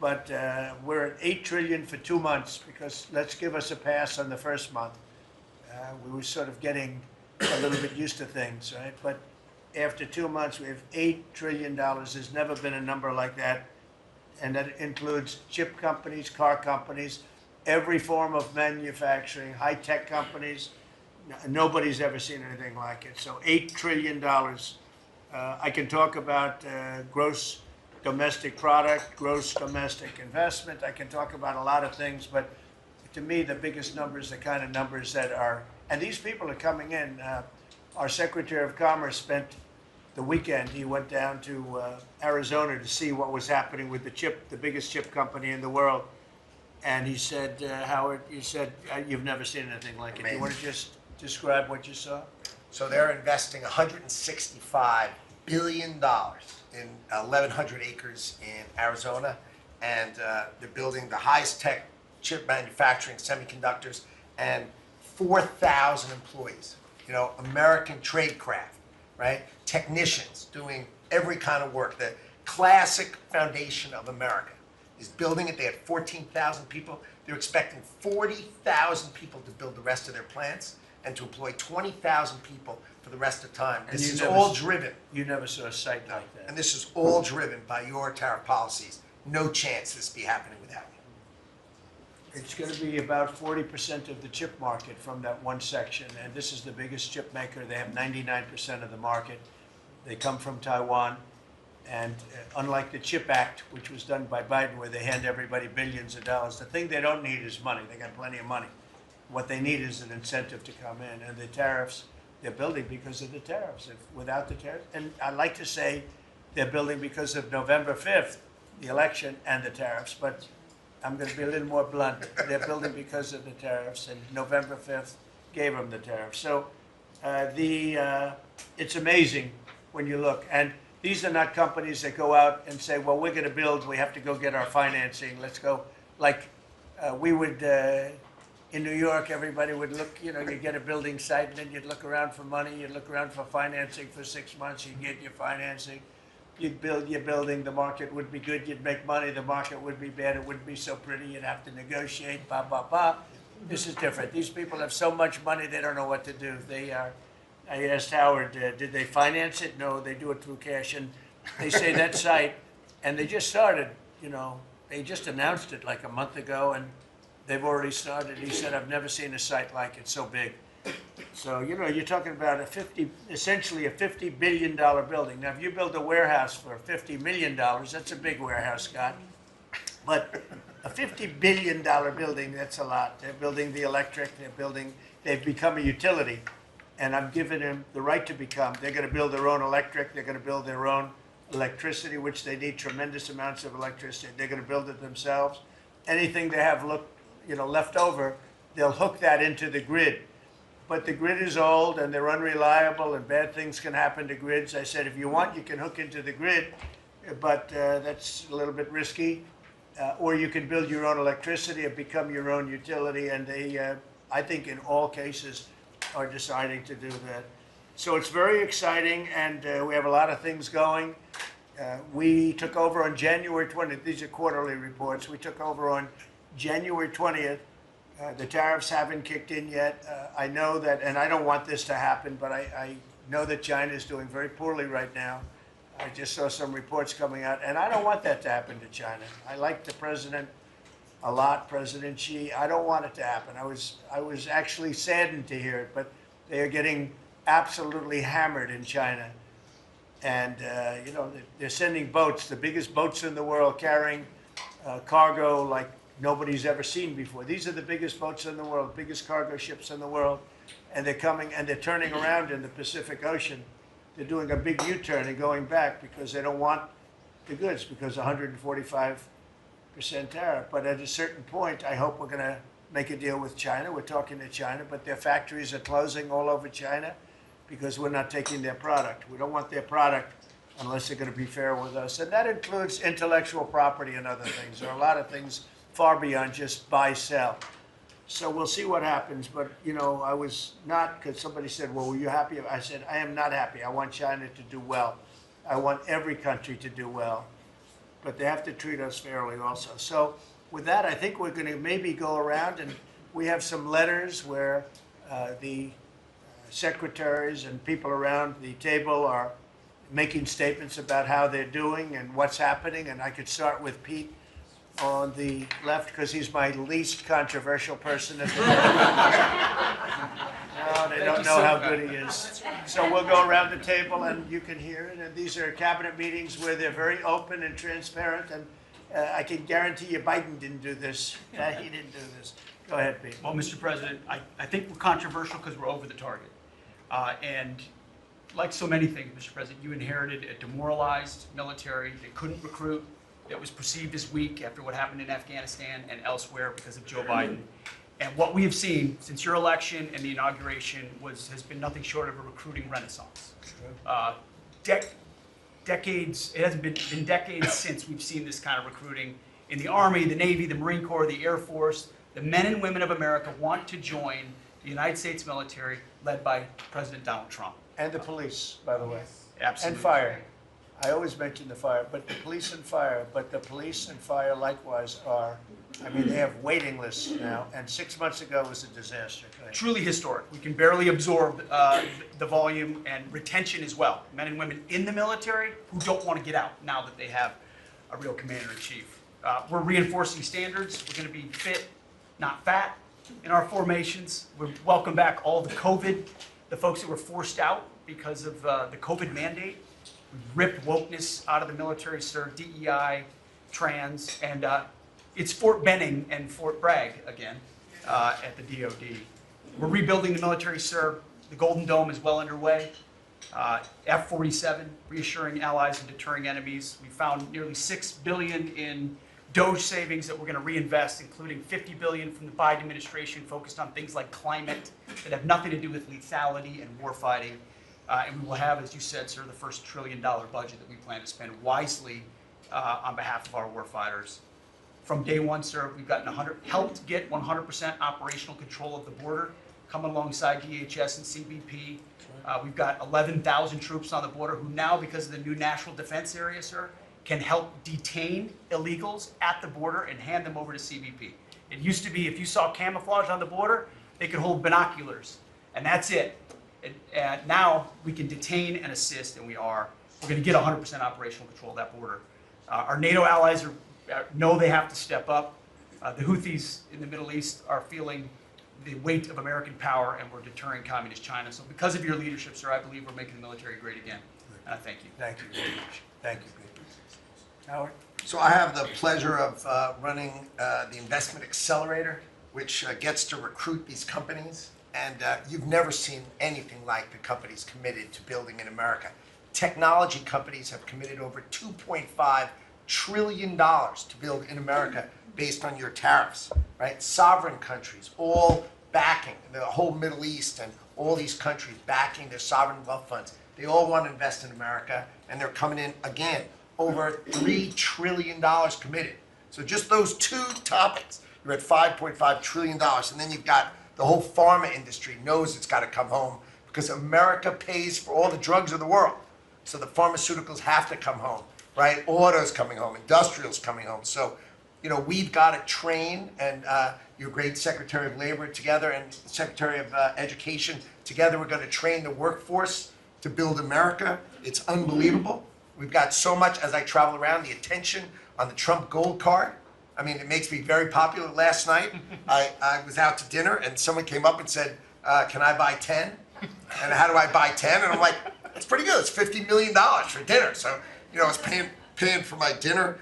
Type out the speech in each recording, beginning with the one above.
but we're at 8 trillion for 2 months because let's give us a pass on the first month. We were sort of getting a little bit used to things, right? But after 2 months, we have $8 trillion. There's never been a number like that. And that includes chip companies, car companies, every form of manufacturing, high-tech companies. Nobody's ever seen anything like it. So $8 trillion. I can talk about gross domestic product, gross domestic investment. I can talk about a lot of things, but to me, the biggest numbers, the kind of numbers that are, and these people are coming in. Our Secretary of Commerce spent the weekend, he went down to Arizona to see what was happening with the biggest chip company in the world. And he said, Howard, he said, you've never seen anything like it. Amazing. You want to just describe what you saw? So they're investing $165 billion in 1,100 acres in Arizona, and they're building the highest tech chip manufacturing, semiconductors, and 4,000 employees. You know, American tradecraft, right? Technicians doing every kind of work. The classic foundation of America is building it. They had 14,000 people. They're expecting 40,000 people to build the rest of their plants and to employ 20,000 people for the rest of the time. This is all driven. You never saw a site like that. And this is all driven by your tariff policies. No chance this be happening without you. It's going to be about 40% of the chip market from that one section, and this is the biggest chip maker. They have 99% of the market. They come from Taiwan, and unlike the CHIP Act, which was done by Biden, where they hand everybody billions of dollars, the thing they don't need is money. They got plenty of money. What they need is an incentive to come in, and the tariffs, they're building because of the tariffs. If without the tariffs, and I like to say they're building because of November 5th, the election, and the tariffs, but I'm going to be a little more blunt. They're building because of the tariffs, and November 5th gave them the tariffs. So it's amazing when you look. And these are not companies that go out and say, well, we're going to build, we have to go get our financing. Let's go. Like we would, in New York, everybody would look, you get a building site, and then you'd look around for money, you'd look around for financing for 6 months, you'd get your financing. You'd build your building, the market would be good, you'd make money, the market would be bad, it wouldn't be so pretty, you'd have to negotiate, blah, blah, blah. This is different. These people have so much money, they don't know what to do. I asked Howard, did they finance it? No, they do it through cash. And they say that site, and they just started, they just announced it like a month ago, and they've already started. He said, I've never seen a site like it, so big. So, you're talking about essentially a $50 billion building. Now, if you build a warehouse for $50 million, that's a big warehouse, Scott. But a $50 billion building, that's a lot. They're building the electric, they've become a utility. And I'm giving them the right to become. They're going to build their own electric, they're going to build their own electricity, which they need tremendous amounts of electricity. They're going to build it themselves. Anything they have left over, they'll hook that into the grid. But the grid is old and they're unreliable and bad things can happen to grids. I said, if you want, you can hook into the grid, but that's a little bit risky. Or you can build your own electricity and become your own utility. And they, I think in all cases, are deciding to do that. So it's very exciting, and we have a lot of things going. We took over on January 20th. These are quarterly reports. We took over on January 20th. The tariffs haven't kicked in yet. I know that, and I don't want this to happen, but I know that China is doing very poorly right now. I just saw some reports coming out, and I don't want that to happen to China. I like the president a lot, President Xi. I don't want it to happen. I was actually saddened to hear it, but they are getting absolutely hammered in China. And, they're sending boats, the biggest boats in the world, carrying cargo like nobody's ever seen before. These are the biggest boats in the world, biggest cargo ships in the world. And they're coming and they're turning around in the Pacific Ocean. They're doing a big U-turn and going back because they don't want the goods because 145% tariff. But at a certain point, I hope we're going to make a deal with China. We're talking to China, but their factories are closing all over China because we're not taking their product. We don't want their product unless they're going to be fair with us. And that includes intellectual property and other things. There are a lot of things far beyond just buy, sell. So we'll see what happens. But, I was not, because somebody said, well, were you happy? I said, I am not happy. I want China to do well. I want every country to do well. but they have to treat us fairly also. So with that, I think we're going to maybe go around, and we have some letters where the secretaries and people around the table are making statements about how they're doing and what's happening. And I could start with Pete on the left because he's my least controversial person at the moment. No, they don't know how good he is. So we'll go around the table and you can hear it. And these are cabinet meetings where they're very open and transparent. And I can guarantee you Biden didn't do this. He didn't do this. Go ahead, Pete. Well, Mr. President, I think we're controversial because we're over the target. And like so many things, Mr. President, you inherited a demoralized military that couldn't recruit, that was perceived as weak after what happened in Afghanistan and elsewhere because of Joe Biden. And what we have seen since your election and the inauguration has been nothing short of a recruiting renaissance. Decades, it hasn't been decades since we've seen this kind of recruiting in the Army, the Navy, the Marine Corps, the Air Force. The men and women of America want to join the United States military led by President Donald Trump. And the police, by the way. Absolutely. And fire. I always mention the fire, but the police and fire, likewise are, I mean, they have waiting lists now, and 6 months ago was a disaster. Truly historic. We can barely absorb the volume and retention as well. Men and women in the military who don't want to get out now that they have a real commander-in-chief. We're reinforcing standards. We're going to be fit, not fat, in our formations. We welcome back all the folks that were forced out because of the COVID mandate. We've ripped wokeness out of the military, sir, DEI, trans, and it's Fort Benning and Fort Bragg again at the DOD. We're rebuilding the military, sir. The Golden Dome is well underway. F-47, reassuring allies and deterring enemies. We found nearly $6 billion in DOGE savings that we're going to reinvest, including $50 billion from the Biden administration focused on things like climate that have nothing to do with lethality and warfighting. And we will have, as you said, sir, the first $1 trillion budget that we plan to spend wisely on behalf of our warfighters. From day one, sir, we've helped get 100% operational control of the border, coming alongside DHS and CBP. We've got 11,000 troops on the border who now, because of the new national defense area, sir, can help detain illegals at the border and hand them over to CBP. It used to be if you saw camouflage on the border, they could hold binoculars, and that's it. And now we can detain and assist, and we're going to get 100% operational control of that border. Our NATO allies know they have to step up. The Houthis in the Middle East are feeling the weight of American power, and we're deterring communist China. So because of your leadership, sir, I believe we're making the military great again. And I thank you. Thank you very much. Thank you, Pete. Howard? So I have the pleasure of running the investment accelerator, which gets to recruit these companies. And you've never seen anything like the companies committed to building in America. Technology companies have committed over $2.5 trillion to build in America based on your tariffs, right? Sovereign countries all backing, the whole Middle East and all these countries backing their sovereign wealth funds. They all want to invest in America, and they're coming in, again, over $3 trillion committed. So just those two topics, you're at $5.5 trillion. And then you've got the whole pharma industry knows it's got to come home because America pays for all the drugs of the world. So the pharmaceuticals have to come home, right? Autos coming home, industrials coming home. So, you know, we've got to train, and your great Secretary of Labor together and Secretary of Education together, we're going to train the workforce to build America. It's unbelievable. We've got so much, as I travel around, the attention on the Trump Gold Card. I mean, it makes me very popular. Last night, I was out to dinner, and someone came up and said, can I buy 10? And how do I buy 10? And I'm like, that's pretty good. It's $50 million for dinner. So, you know, I was paying for my dinner.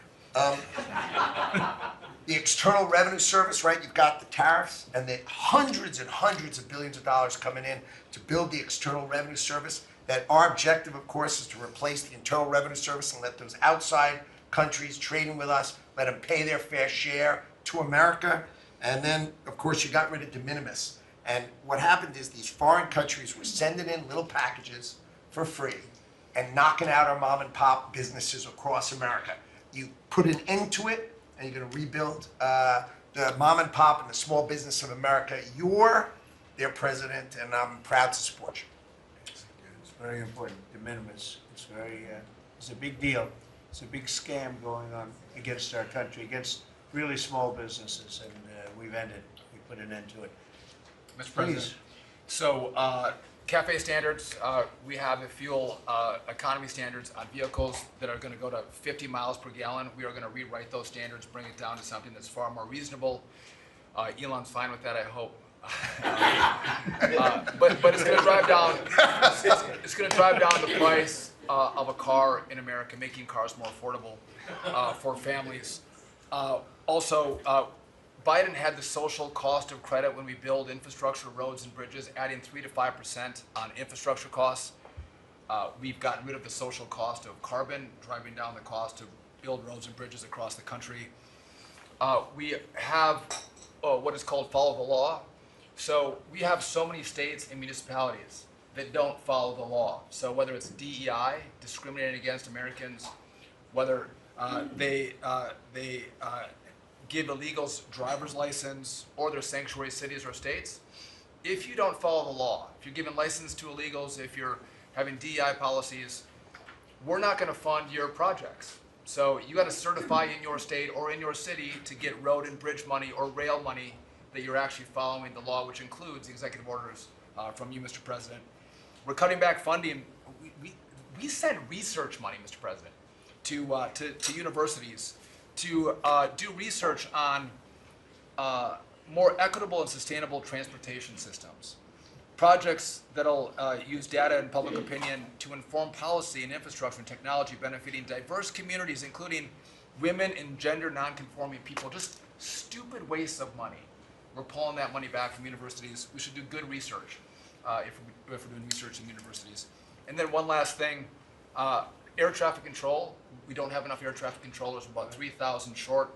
The External Revenue Service, right? You've got the tariffs and the hundreds and hundreds of billions of dollars coming in to build the External Revenue Service. That our objective, of course, is to replace the Internal Revenue Service and let those outside countries trading with us, let them pay their fair share to America. And then, of course, you got rid of de minimis. And what happened is these foreign countries were sending in little packages for free and knocking out our mom and pop businesses across America. You put an end to it, and you're going to rebuild the mom and pop and the small business of America. You're their president, and I'm proud to support you. It's very important. De minimis. It's a big deal. It's a big scam going on against our country, against really small businesses, and we put an end to it. Mr. President. Please. So, CAFE standards, we have the fuel economy standards on vehicles that are going to go to 50 miles per gallon. We are going to rewrite those standards, bring it down to something that's far more reasonable. Elon's fine with that, I hope. But it's going to drive down. It's going to drive down the price of a car in America, making cars more affordable for families. Also, Biden had the social cost of credit when we build infrastructure, roads and bridges, adding 3 to 5% on infrastructure costs. We've gotten rid of the social cost of carbon, driving down the cost to build roads and bridges across the country. We have what is called follow the law. So we have so many states and municipalities that don't follow the law. So whether it's DEI, discriminating against Americans, whether they give illegals driver's license, or they're sanctuary cities or states, if you don't follow the law, if you're giving license to illegals, if you're having DEI policies, we're not going to fund your projects. So you got to certify in your state or in your city to get road and bridge money or rail money that you're actually following the law, which includes executive orders from you, Mr. President. We're cutting back funding. We send research money, Mr. President, to universities to do research on more equitable and sustainable transportation systems. Projects that'll use data and public opinion to inform policy and infrastructure and technology benefiting diverse communities, including women and gender non-conforming people. Just stupid wastes of money. We're pulling that money back from universities. We should do good research if we're doing research in universities. And then one last thing, air traffic control. We don't have enough air traffic controllers. We're about 3,000 short.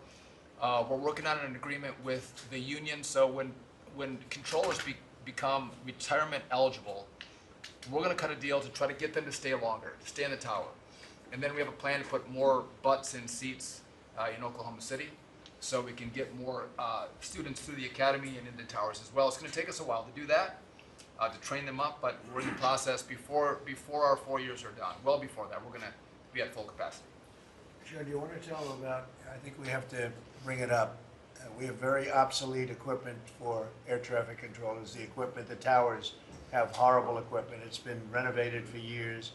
We're working on an agreement with the union, so when controllers become retirement eligible, we're going to cut a deal to try to get them to stay longer, to stay in the tower. And then we have a plan to put more butts in seats in Oklahoma City, so we can get more students through the academy and into towers as well. It's going to take us a while to do that, to train them up, but we're in the process before our 4 years are done. Well before that, we're going to be at full capacity. Joe, do you want to tell them about, I think we have to bring it up, we have very obsolete equipment for air traffic controllers. The equipment, the towers have horrible equipment. It's been renovated for years.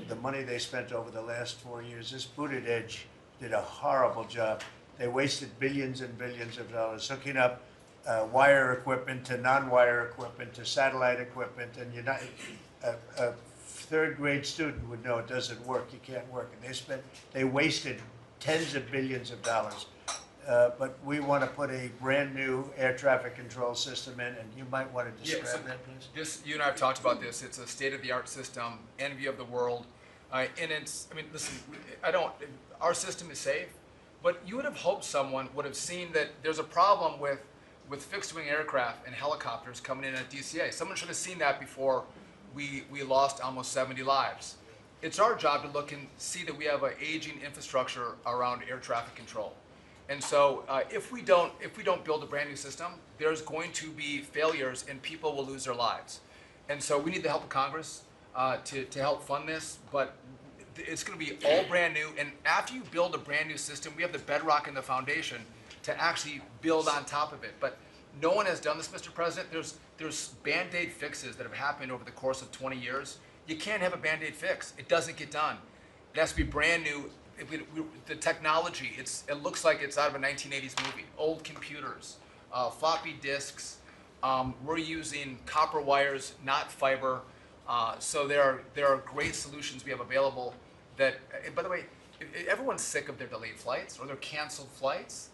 The money they spent over the last 4 years, this Booted Edge did a horrible job. They wasted billions and billions of dollars hooking up wire equipment to non-wire equipment to satellite equipment, and you're not, a third grade student would know it doesn't work. You can't work. And they wasted tens of billions of dollars. But we want to put a brand new air traffic control system in, and you might want to describe that, please. You and I have talked about this. It's a state-of-the-art system, envy of the world, and it's. I mean, listen, our system is safe, but you would have hoped someone would have seen that there's a problem with fixed-wing aircraft and helicopters coming in at DCA. Someone should have seen that before we lost almost 70 lives. It's our job to look and see that we have an aging infrastructure around air traffic control. And so if we don't build a brand new system, there's going to be failures and people will lose their lives. And so we need the help of Congress to help fund this, but it's going to be all brand new. And after you build a brand new system, we have the bedrock and the foundation to actually build on top of it. But no one has done this, Mr. President. There's Band-Aid fixes that have happened over the course of 20 years. You can't have a Band-Aid fix. It doesn't get done. It has to be brand new. The technology, it looks like it's out of a 1980s movie. Old computers, floppy disks. We're using copper wires, not fiber. So there are great solutions we have available that, by the way, everyone's sick of their delayed flights or their canceled flights.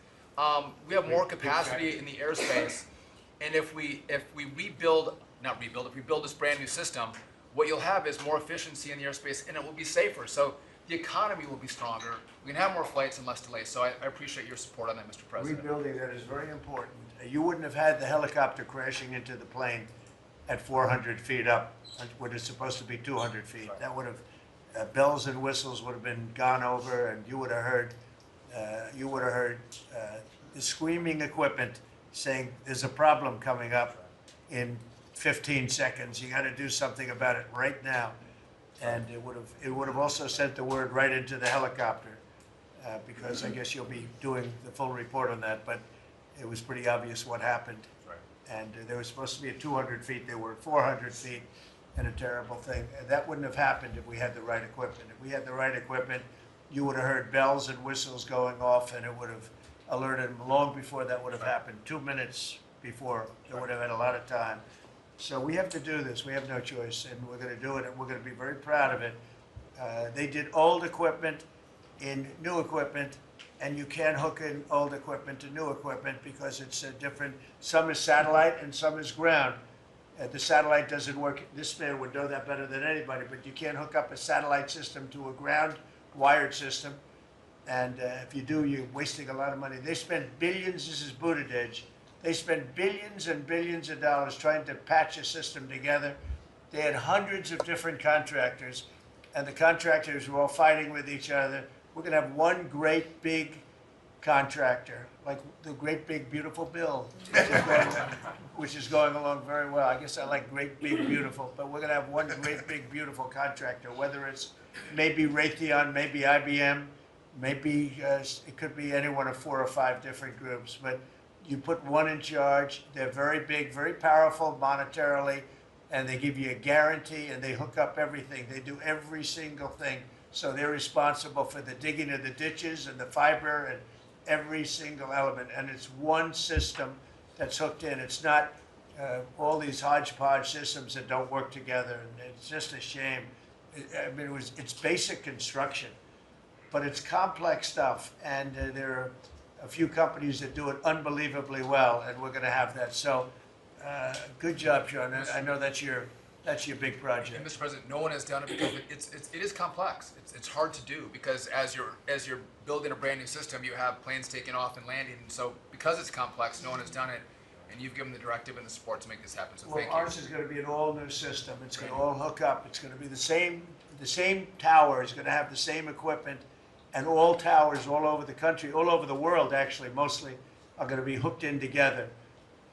We have more capacity in the airspace, and if we build this brand new system, what you'll have is more efficiency in the airspace, and it will be safer. So the economy will be stronger. We can have more flights and less delays. So I appreciate your support on that, Mr. President. Rebuilding that is very important. You wouldn't have had the helicopter crashing into the plane at 400 feet up when it's supposed to be 200 feet. That would have, bells and whistles would have been gone over, and you would have heard the screaming equipment saying there's a problem coming up in 15 seconds. You got to do something about it right now. And it would have also sent the word right into the helicopter because I guess you'll be doing the full report on that, but it was pretty obvious what happened. Right. And there was supposed to be at 200 feet, they were at 400 feet, and a terrible thing. And that wouldn't have happened if we had the right equipment. If we had the right equipment, you would have heard bells and whistles going off, and it would have alerted them long before that would have happened. 2 minutes before, they would have had a lot of time. So we have to do this. We have no choice, and we're going to do it, and we're going to be very proud of it. They did old equipment in new equipment, and you can't hook in old equipment to new equipment because it's different. Some is satellite and some is ground. The satellite doesn't work. This man would know that better than anybody, but you can't hook up a satellite system to a ground wired system. And if you do, you're wasting a lot of money. They spent billions, this is Buttigieg, they spent billions and billions of dollars trying to patch a system together. They had hundreds of different contractors, and the contractors were all fighting with each other. We're going to have one great big contractor, like the great big beautiful bill, which is going along very well. I guess I like great big beautiful, but we're going to have one great big beautiful contractor, whether it's maybe Raytheon, maybe IBM, maybe it could be any one of 4 or 5 different groups, but you put one in charge. They're very big, very powerful monetarily, and they give you a guarantee, and they hook up everything. They do every single thing. So they're responsible for the digging of the ditches and the fiber and every single element. And it's one system that's hooked in. It's not all these hodgepodge systems that don't work together. And it's just a shame. I mean, it's basic construction, but it's complex stuff. And there are a few companies that do it unbelievably well, and we're going to have that. So good job, John. I know that's your big project. And Mr. President, no one has done it because it is complex. It's hard to do because as you're building a brand new system, you have planes taking off and landing. And so because it's complex, no one has done it, and you've given the directive and the support to make this happen. So Well, thank you. ours is going to be an all-new system. It's going to all hook up. It's going to be the same tower is going to have the same equipment, and all towers all over the country, all over the world actually, mostly, are going to be hooked in together.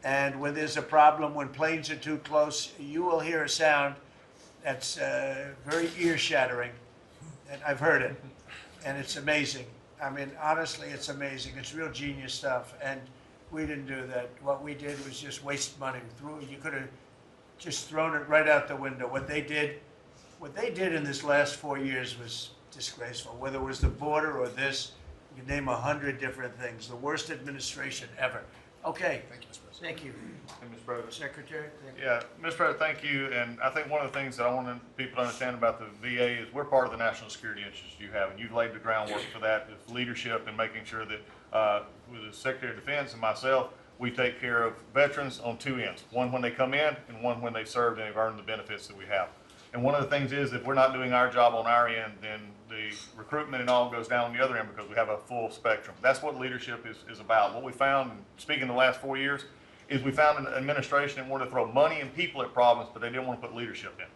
And when there's a problem, when planes are too close, you will hear a sound that's very ear-shattering, and I've heard it, and it's amazing. I mean, honestly, it's amazing. It's real genius stuff, and we didn't do that. What we did was just waste money. You could have just thrown it right out the window. What they did in this last 4 years was disgraceful. Whether it was the border or this, you can name 100 different things. The worst administration ever. Okay. Thank you, Mr. President. Thank you. Hey, Mr. President. Secretary? Thank you. Yeah, Mr. President, thank you. And I think one of the things that I want people to understand about the VA is we're part of the national security interests you have, and you've laid the groundwork for that with leadership and making sure that with the Secretary of Defense and myself, we take care of veterans on 2 ends, one when they come in and one when they've served and they've earned the benefits that we have. And one of the things is if we're not doing our job on our end, then the recruitment and all goes down on the other end because we have a full spectrum. That's what leadership is about. What we found, speaking the last 4 years, is we found an administration that wanted to throw money and people at problems, but they didn't want to put leadership in.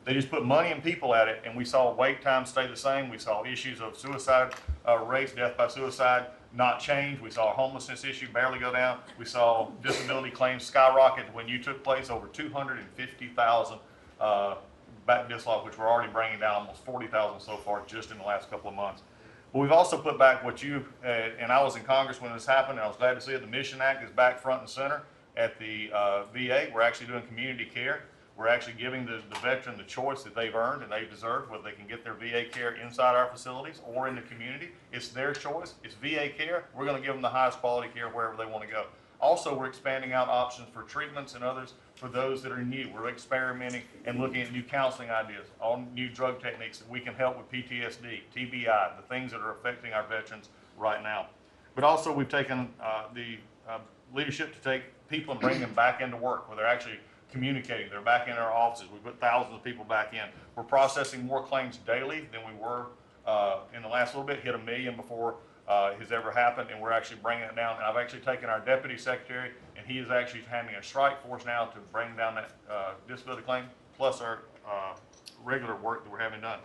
They just put money and people at it, and we saw wait times stay the same. We saw issues of suicide rates, death by suicide, not change. We saw our homelessness issue barely go down. We saw disability claims skyrocket when you took place over 250,000 back dislodged, which we're already bringing down almost 40,000 so far just in the last couple of months. But we've also put back what you, and I was in Congress when this happened, and I was glad to see it. The Mission Act is back front and center at the VA. We're actually doing community care. We're actually giving the veteran the choice that they've earned and they've deserved, whether they can get their VA care inside our facilities or in the community. It's their choice. It's VA care. We're going to give them the highest quality care wherever they want to go. Also, we're expanding out options for treatments and others for those that are new. We're experimenting and looking at new counseling ideas, all new drug techniques that we can help with PTSD, TBI, the things that are affecting our veterans right now. But also, we've taken the leadership to take people and bring them back into work where they're actually communicating. They're back in our offices. We put thousands of people back in. We're processing more claims daily than we were in the last little bit, hit 1 million before has ever happened, and we're actually bringing it down. And I've actually taken our deputy secretary, and he is actually handling a strike force now to bring down that disability claim, plus our regular work that we're having done.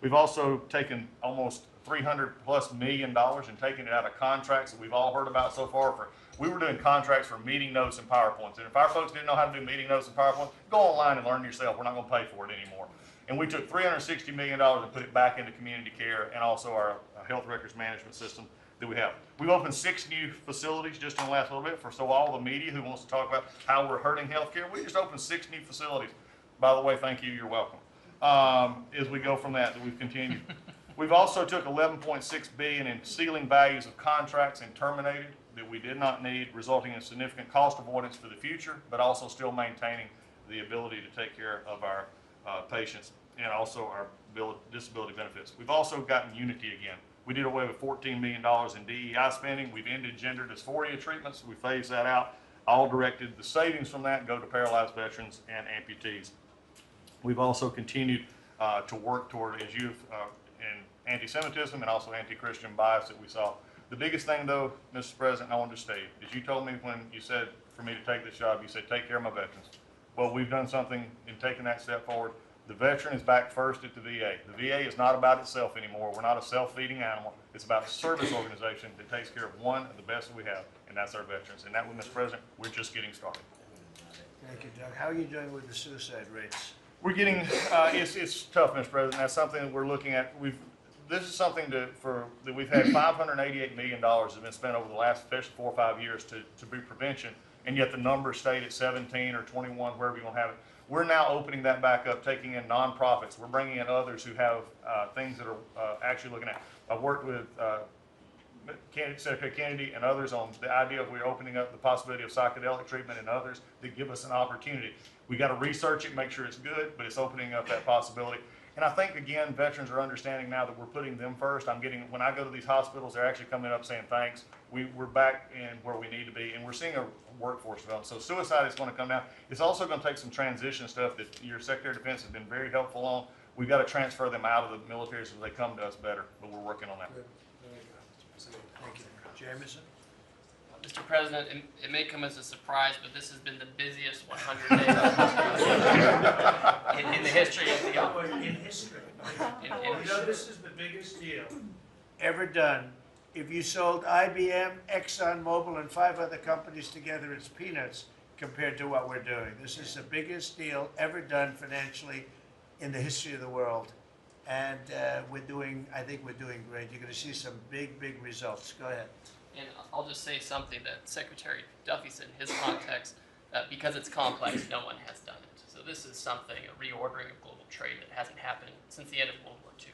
We've also taken almost $300+ million and taken it out of contracts that we've all heard about so far. We were doing contracts for meeting notes and PowerPoints, and if our folks didn't know how to do meeting notes and PowerPoints, go online and learn yourself. We're not going to pay for it anymore. And we took $360 million and put it back into community care and also our health records management system that we have. We've opened 6 new facilities just in the last little bit so all the media who wants to talk about how we're hurting healthcare, we just opened 6 new facilities. By the way, thank you, you're welcome. As we go from that we've continued. We've also took $11.6 billion in ceiling values of contracts and terminated that we did not need, resulting in significant cost avoidance for the future, but also still maintaining the ability to take care of our patients and also our disability benefits. We've also gotten unity again. We did away with $14 million in DEI spending. We've ended gender dysphoria treatments. We phased that out. All directed, the savings from that go to paralyzed veterans and amputees. We've also continued to work toward, as you've, in anti-Semitism and also anti-Christian bias that we saw. The biggest thing though, Mr. President, I wanted to state, is you told me when you said for me to take this job, you said take care of my veterans. Well, we've done something in taking that step forward. The veteran is back first at the VA. The VA is not about itself anymore. We're not a self-feeding animal. It's about a service organization that takes care of one of the best that we have, and that's our veterans. And that one, Mr. President, we're just getting started. Thank you, Doug. How are you doing with the suicide rates? We're getting, it's tough, Mr. President. That's something that we're looking at. This is something that we've had $588 million has been spent over the last 4 or 5 years to be prevention, and yet the numbers stayed at 17 or 21, wherever you want to have it. We're now opening that back up, taking in nonprofits. We're bringing in others who have things that are actually looking at. I've worked with Secretary Kennedy and others on the idea of we're opening up the possibility of psychedelic treatment and others that give us an opportunity. We got to research it, make sure it's good, but it's opening up that possibility. And I think, again, veterans are understanding now that we're putting them first. When I go to these hospitals, they're actually coming up saying thanks. We're back in where we need to be, and we're seeing a workforce development. So suicide is going to come down. It's also going to take some transition stuff that your Secretary of Defense has been very helpful on. We've got to transfer them out of the military so they come to us better, but we're working on that. Thank you. Jameson? Mr. President, it may come as a surprise, but this has been the busiest 100 days in the history of the office. In history. In You know, this is the biggest deal ever done. If you sold IBM, ExxonMobil, and 5 other companies together, it's peanuts compared to what we're doing. This is the biggest deal ever done financially in the history of the world. And I think we're doing great. You're going to see some big, big results. Go ahead. And I'll just say something that Secretary Duffy said in his context, because it's complex, no one has done it. So this is something, a reordering of global trade that hasn't happened since the end of World War II.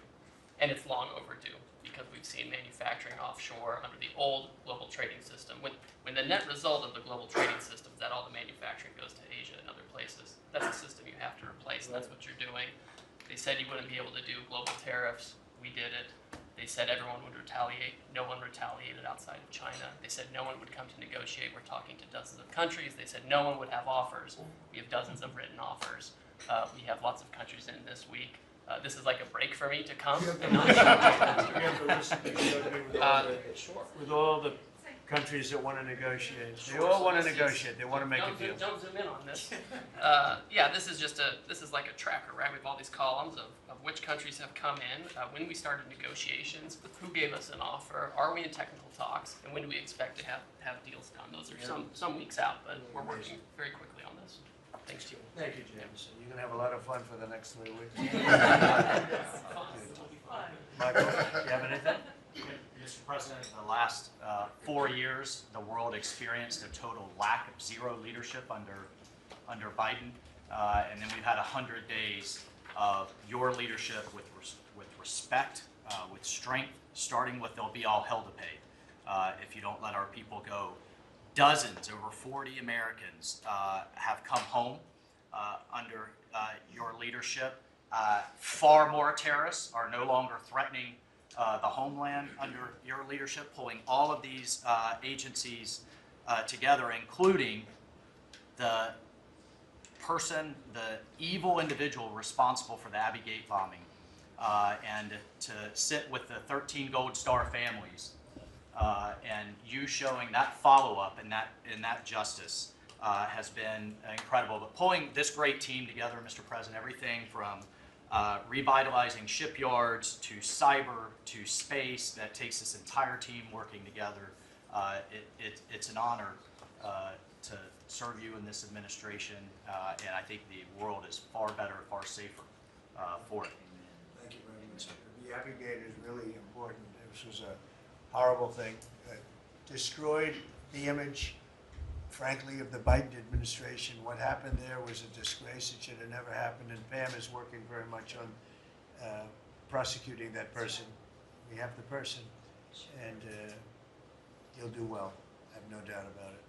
And it's long overdue because we've seen manufacturing offshore under the old global trading system. When the net result of the global trading system is that all the manufacturing goes to Asia and other places, that's a system you have to replace, and that's what you're doing. They said you wouldn't be able to do global tariffs. We did it. They said everyone would retaliate. No one retaliated outside of China. They said no one would come to negotiate. We're talking to dozens of countries. They said no one would have offers. We have dozens of written offers. We have lots of countries in this week. This is like a break for me to come. And not sure. With all the countries that want to negotiate. They all want to negotiate. They want to make a deal. Don't zoom in on this. Yeah, this is like a tracker, right? We have all these columns of which countries have come in, when we started negotiations, who gave us an offer, are we in technical talks, and when do we expect to have deals done? Those are some weeks out, but we're working very quickly on this. Thanks to you. Thank you, Jameson. You're going to have a lot of fun for the next 3 weeks. Michael, do you have anything? Mr. President, the last 4 years, the world experienced a total lack of zero leadership under Biden, and then we've had 100 days of your leadership with respect, with strength, starting with they'll be all hell to pay if you don't let our people go. Dozens, over 40 Americans have come home under your leadership. Far more terrorists are no longer threatening the homeland under your leadership, pulling all of these agencies together, including the evil individual responsible for the Abbey Gate bombing, and to sit with the 13 Gold Star families, and you showing that follow-up and that justice has been incredible. But pulling this great team together, Mr. President, everything from revitalizing shipyards to cyber to space, that takes this entire team working together. It's an honor to serve you in this administration, and I think the world is far better, far safer for it. Thank you very much. The Applegate is really important. This was a horrible thing. Destroyed the image, frankly, of the Biden administration. What happened there was a disgrace. It should have never happened. And Pam is working very much on prosecuting that person. We have the person, and he'll do well. I have no doubt about it.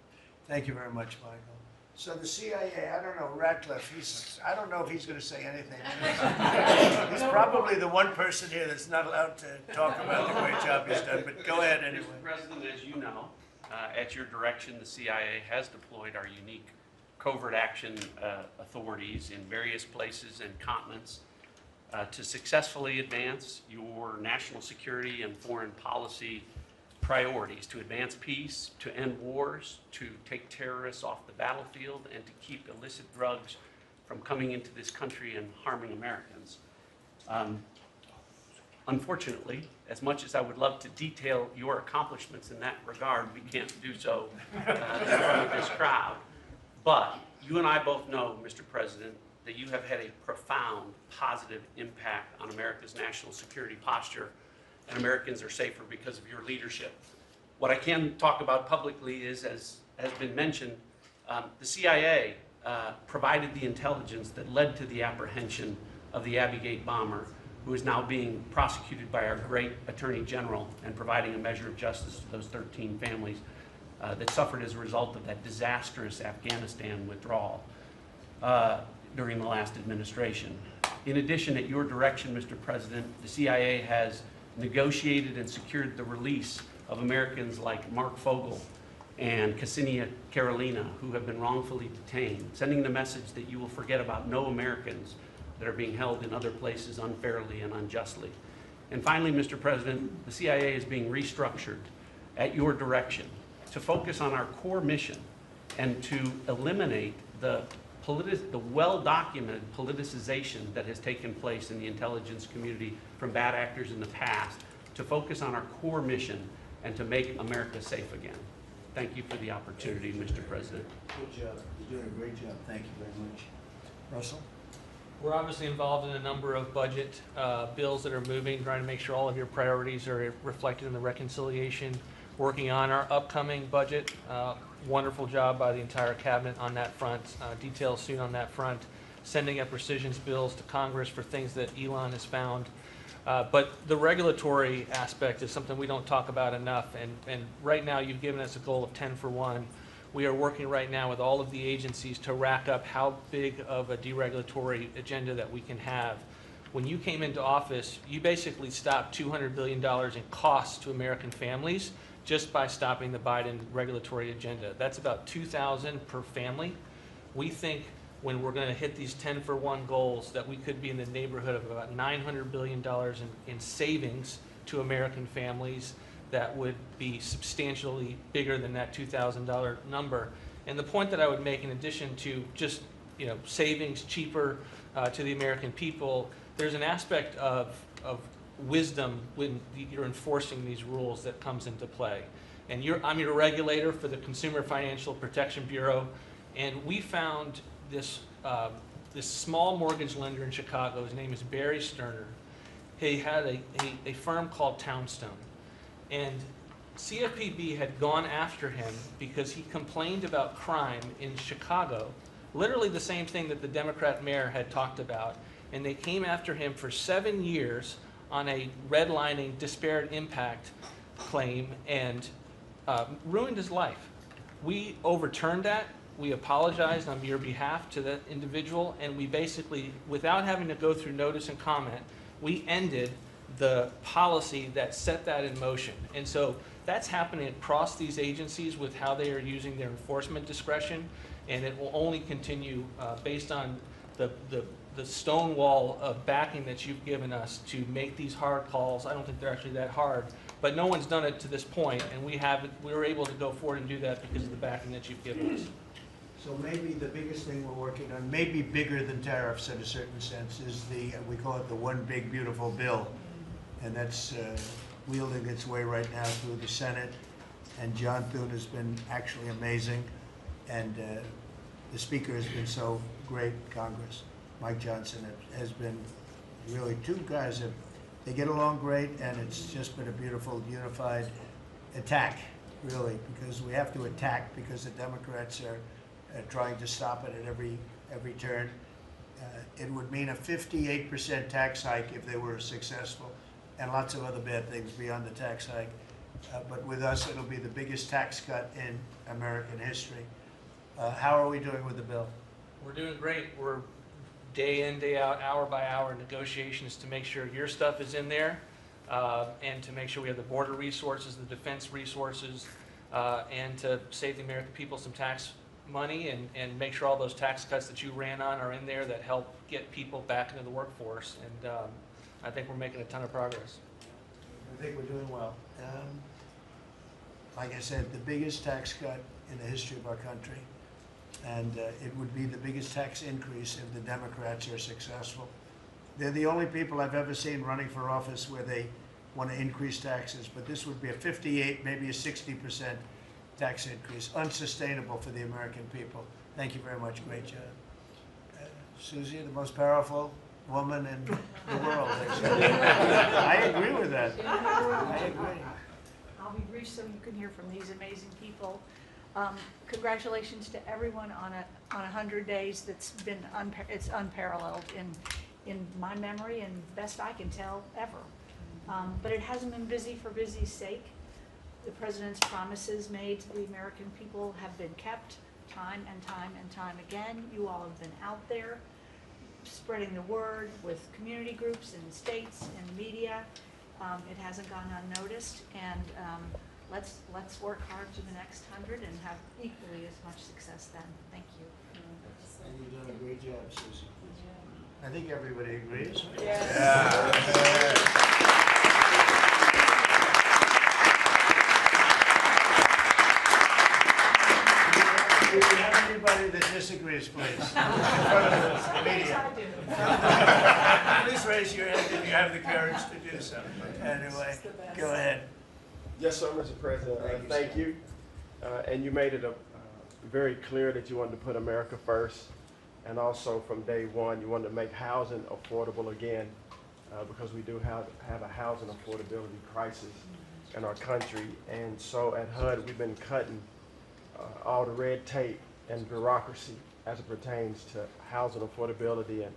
Thank you very much, Michael. So the CIA, I don't know, Ratcliffe, I don't know if he's going to say anything. He's probably the one person here that's not allowed to talk about the great job he's done, but go ahead anyway. Mr. President, as you know, at your direction, the CIA has deployed our unique covert action authorities in various places and continents to successfully advance your national security and foreign policy priorities, to advance peace, to end wars, to take terrorists off the battlefield, and to keep illicit drugs from coming into this country and harming Americans. Unfortunately, as much as I would love to detail your accomplishments in that regard, we can't do so in front of this crowd. But you and I both know, Mr. President, that you have had a profound positive impact on America's national security posture, and Americans are safer because of your leadership. What I can talk about publicly is, as has been mentioned, the CIA provided the intelligence that led to the apprehension of the Applegate bomber, who is now being prosecuted by our great Attorney General and providing a measure of justice to those 13 families that suffered as a result of that disastrous Afghanistan withdrawal during the last administration. In addition, at your direction, Mr. President, the CIA has negotiated and secured the release of Americans like Mark Fogel and Ksenia Karolina, who have been wrongfully detained, sending the message that you will forget about no Americans that are being held in other places unfairly and unjustly. And finally, Mr. President, the CIA is being restructured at your direction to focus on our core mission and to eliminate the well-documented politicization that has taken place in the intelligence community from bad actors in the past, to focus on our core mission and to make America safe again. Thank you for the opportunity, Mr. President. Good job. You're doing a great job. Thank you very much. Russell? We're obviously involved in a number of budget bills that are moving, trying to make sure all of your priorities are reflected in the reconciliation, working on our upcoming budget. Wonderful job by the entire cabinet on that front. Details soon on that front. Sending up rescissions bills to Congress for things that Elon has found. But the regulatory aspect is something we don't talk about enough. And right now you've given us a goal of 10 for 1. We are working right now with all of the agencies to rack up how big of a deregulatory agenda that we can have. When you came into office, you basically stopped $200 billion in costs to American families just by stopping the Biden regulatory agenda. That's about $2,000 per family. We think when we're going to hit these 10 for 1 goals that we could be in the neighborhood of about $900 billion in savings to American families that would be substantially bigger than that $2,000 number. And the point that I would make, in addition to just savings cheaper to the American people, there's an aspect of wisdom when you're enforcing these rules that comes into play. And I'm your regulator for the Consumer Financial Protection Bureau, and we found this small mortgage lender in Chicago. His name is Barry Sterner. He had a firm called Townstone, and CFPB had gone after him because he complained about crime in Chicago, literally the same thing that the Democrat mayor had talked about, and they came after him for 7 years on a redlining disparate impact claim and ruined his life. We overturned that. We apologized on your behalf to that individual, and we basically, without having to go through notice and comment, we ended the policy that set that in motion. And so that's happening across these agencies with how they are using their enforcement discretion, and it will only continue based on the stone wall of backing that you've given us to make these hard calls. I don't think they're actually that hard, but no one's done it to this point, and we were able to go forward and do that because of the backing that you've given us. So maybe the biggest thing we're working on, maybe bigger than tariffs in a certain sense, is we call it the one big beautiful bill. And that's wielding its way right now through the Senate. And John Thune has been actually amazing. And the Speaker has been so great, Congress. Mike Johnson has been really, two guys that, they get along great, and it's just been a beautiful, unified attack, really, because we have to attack because the Democrats are trying to stop it at every turn. It would mean a 58% tax hike if they were successful, and lots of other bad things beyond the tax hike. But with us, it'll be the biggest tax cut in American history. How are we doing with the bill? We're doing great. We're day in, day out, hour by hour negotiations to make sure your stuff is in there, and to make sure we have the border resources, the defense resources, and to save the American people some tax money, and make sure all those tax cuts that you ran on are in there that help get people back into the workforce. And I think we're making a ton of progress. I think we're doing well. Like I said, the biggest tax cut in the history of our country, and it would be the biggest tax increase if the Democrats are successful. They're the only people I've ever seen running for office where they want to increase taxes, but this would be a 58, maybe a 60% tax increase, unsustainable for the American people. Thank you very much. Great job. Susie, the most powerful woman in the world. I agree with that. I agree. I'll be brief so you can hear from these amazing people. Congratulations to everyone on 100 days. That's been it's unparalleled in my memory, and best I can tell, ever. But it hasn't been busy for busy's sake. The president's promises made to the American people have been kept time and time and time again. You all have been out there spreading the word with community groups and states and media. It hasn't gone unnoticed, and let's work hard to the next 100 and have equally as much success then. Thank you. And you've done a great job, Susie. I think everybody agrees. Yes. Yeah. If you have anybody that disagrees, please. In front of the media. Please raise your hand if you have the courage to do so. Anyway, go ahead. Yes, sir, Mr. President. Thank you. And you made it very clear that you wanted to put America first. And also from day one, you wanted to make housing affordable again, because we do have a housing affordability crisis in our country. And so at HUD, we've been cutting all the red tape and bureaucracy as it pertains to housing affordability and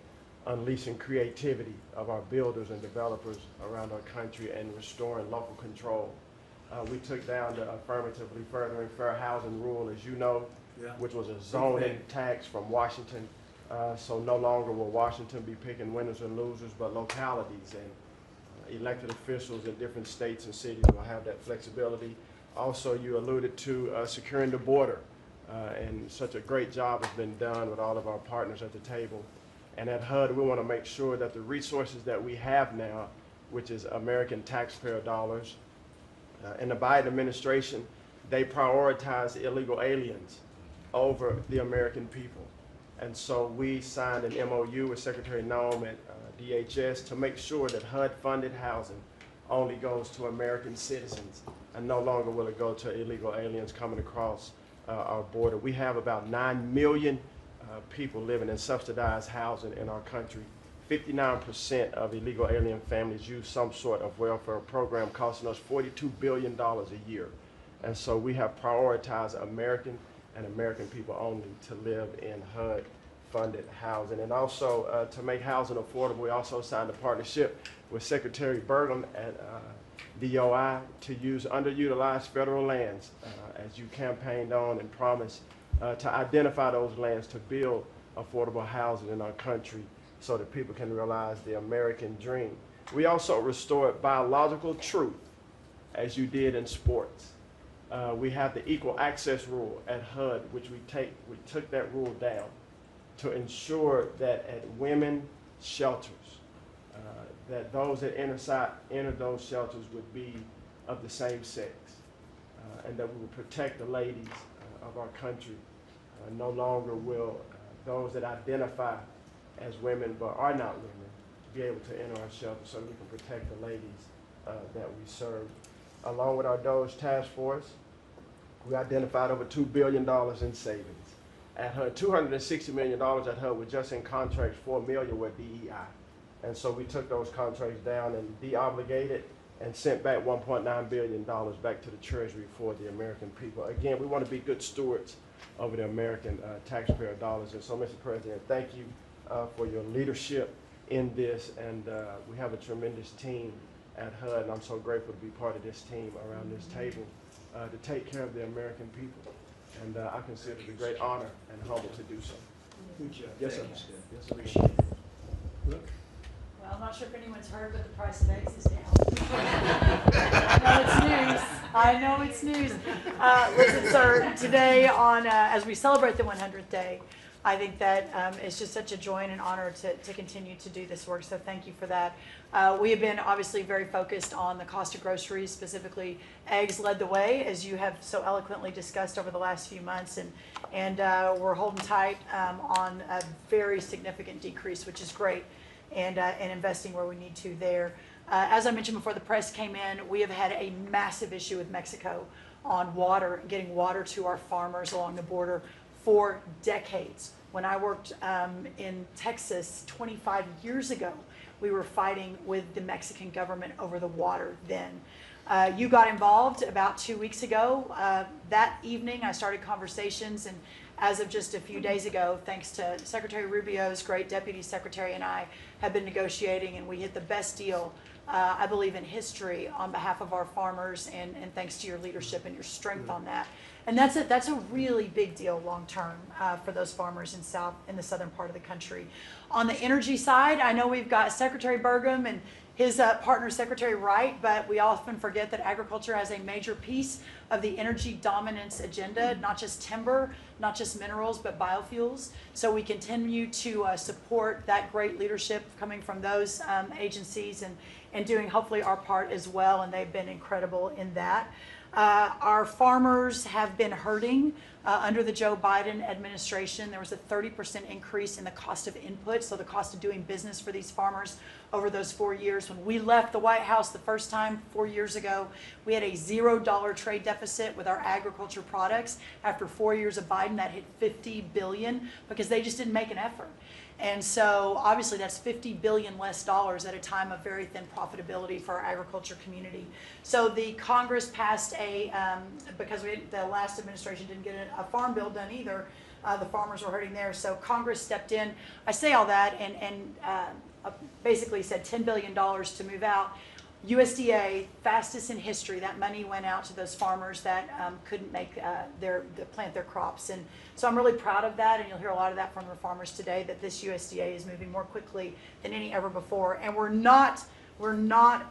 unleashing creativity of our builders and developers around our country and restoring local control. We took down the affirmatively furthering fair housing rule, as you know, which was a zoning tax from Washington. So no longer will Washington be picking winners and losers, but localities and elected officials in different states and cities will have that flexibility. Also, you alluded to securing the border, and such a great job has been done with all of our partners at the table. And at HUD, we want to make sure that the resources that we have now, which is American taxpayer dollars, in the Biden administration, they prioritize illegal aliens over the American people. And so we signed an MOU with Secretary Noem at DHS to make sure that HUD-funded housing only goes to American citizens, and no longer will it go to illegal aliens coming across our border. We have about 9 million people living in subsidized housing in our country. 59% of illegal alien families use some sort of welfare program, costing us $42 billion a year. And so we have prioritized American and American people only to live in HUD-funded housing. And also to make housing affordable, we also signed a partnership with Secretary Burgum at DOI to use underutilized federal lands, as you campaigned on and promised, to identify those lands to build affordable housing in our country so that people can realize the American dream. We also restored biological truth, as you did in sports. We have the equal access rule at HUD, which we took that rule down to ensure that at women's shelters, that those that enter those shelters would be of the same sex, and that we would protect the ladies of our country. No longer will those that identify as women but are not women be able to enter our shelter, so that we can protect the ladies that we serve. Along with our DOGE task force, we identified over $2 billion in savings. At HUD, $260 million at HUD, we're just in contracts, $4 million with DEI. And so we took those contracts down and de-obligated and sent back $1.9 billion back to the Treasury for the American people. Again, we want to be good stewards of the American taxpayer dollars. And so, Mr. President, thank you for your leadership in this. And we have a tremendous team at HUD, and I'm so grateful to be part of this team around this table to take care of the American people. And I consider it a great honor and humble to do so. Good job. Yes, sir. Thank you. Yes, sir. Appreciate it. Look. Well, I'm not sure if anyone's heard, but the price of eggs is down. I know it's news. Listen, sir, today on, as we celebrate the 100th day, I think that it's just such a joy and an honor to continue to do this work, so thank you for that. We have been obviously very focused on the cost of groceries, specifically eggs led the way, as you have so eloquently discussed over the last few months, and we're holding tight on a very significant decrease, which is great, and investing where we need to there. As I mentioned before the press came in, we have had a massive issue with Mexico on water, getting water to our farmers along the border for decades. When I worked in Texas 25 years ago, we were fighting with the Mexican government over the water then. You got involved about 2 weeks ago. That evening I started conversations, and as of just a few days ago, thanks to Secretary Rubio's great deputy secretary and I have been negotiating, and we hit the best deal I believe in history on behalf of our farmers, and thanks to your leadership and your strength on that. And that's a really big deal long term for those farmers in the southern part of the country. On the energy side, I know we've got Secretary Burgum and his partner Secretary Wright, but we often forget that agriculture has a major piece of the energy dominance agenda, not just timber, not just minerals, but biofuels. So we continue to support that great leadership coming from those agencies and doing hopefully our part as well, and they've been incredible in that. Our farmers have been hurting under the Joe Biden administration. There was a 30% increase in the cost of input, so the cost of doing business for these farmers over those 4 years. When we left the White House the first time 4 years ago, we had a $0 trade deficit with our agriculture products. After 4 years of Biden, that hit $50 billion because they just didn't make an effort. And so obviously that's $50 billion less dollars at a time of very thin profitability for our agriculture community. So the Congress passed because the last administration didn't get a farm bill done either, the farmers were hurting there. So Congress stepped in. I say all that and basically said $10 billion to move out. USDA, fastest in history, that money went out to those farmers that couldn't make plant their crops. And so I'm really proud of that, and you'll hear a lot of that from the farmers today, that this USDA is moving more quickly than any ever before. And we're not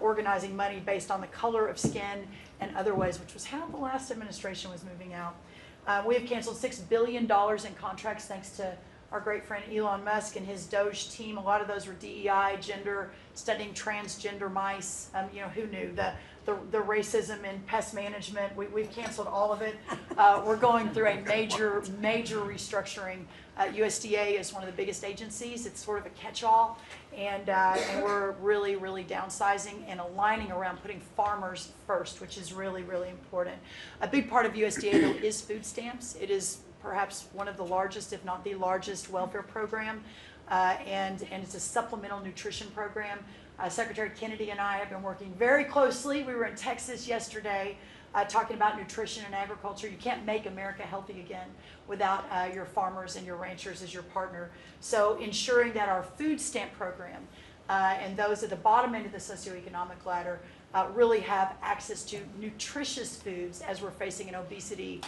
organizing money based on the color of skin and other ways, which was how the last administration was moving out. We have canceled $6 billion in contracts thanks to our great friend Elon Musk and his Doge team. A lot of those were DEI, gender, studying transgender mice. Who knew? The racism in pest management, we've canceled all of it. We're going through a major restructuring. USDA is one of the biggest agencies. It's sort of a catch-all, and we're really downsizing and aligning around putting farmers first, which is really important. A big part of USDA though is food stamps. It is perhaps one of the largest, if not the largest, welfare program, and it's a supplemental nutrition program. Secretary Kennedy and I have been working very closely. We were in Texas yesterday talking about nutrition and agriculture. You can't make America healthy again without your farmers and your ranchers as your partner. So ensuring that our food stamp program and those at the bottom end of the socioeconomic ladder really have access to nutritious foods as we're facing an obesity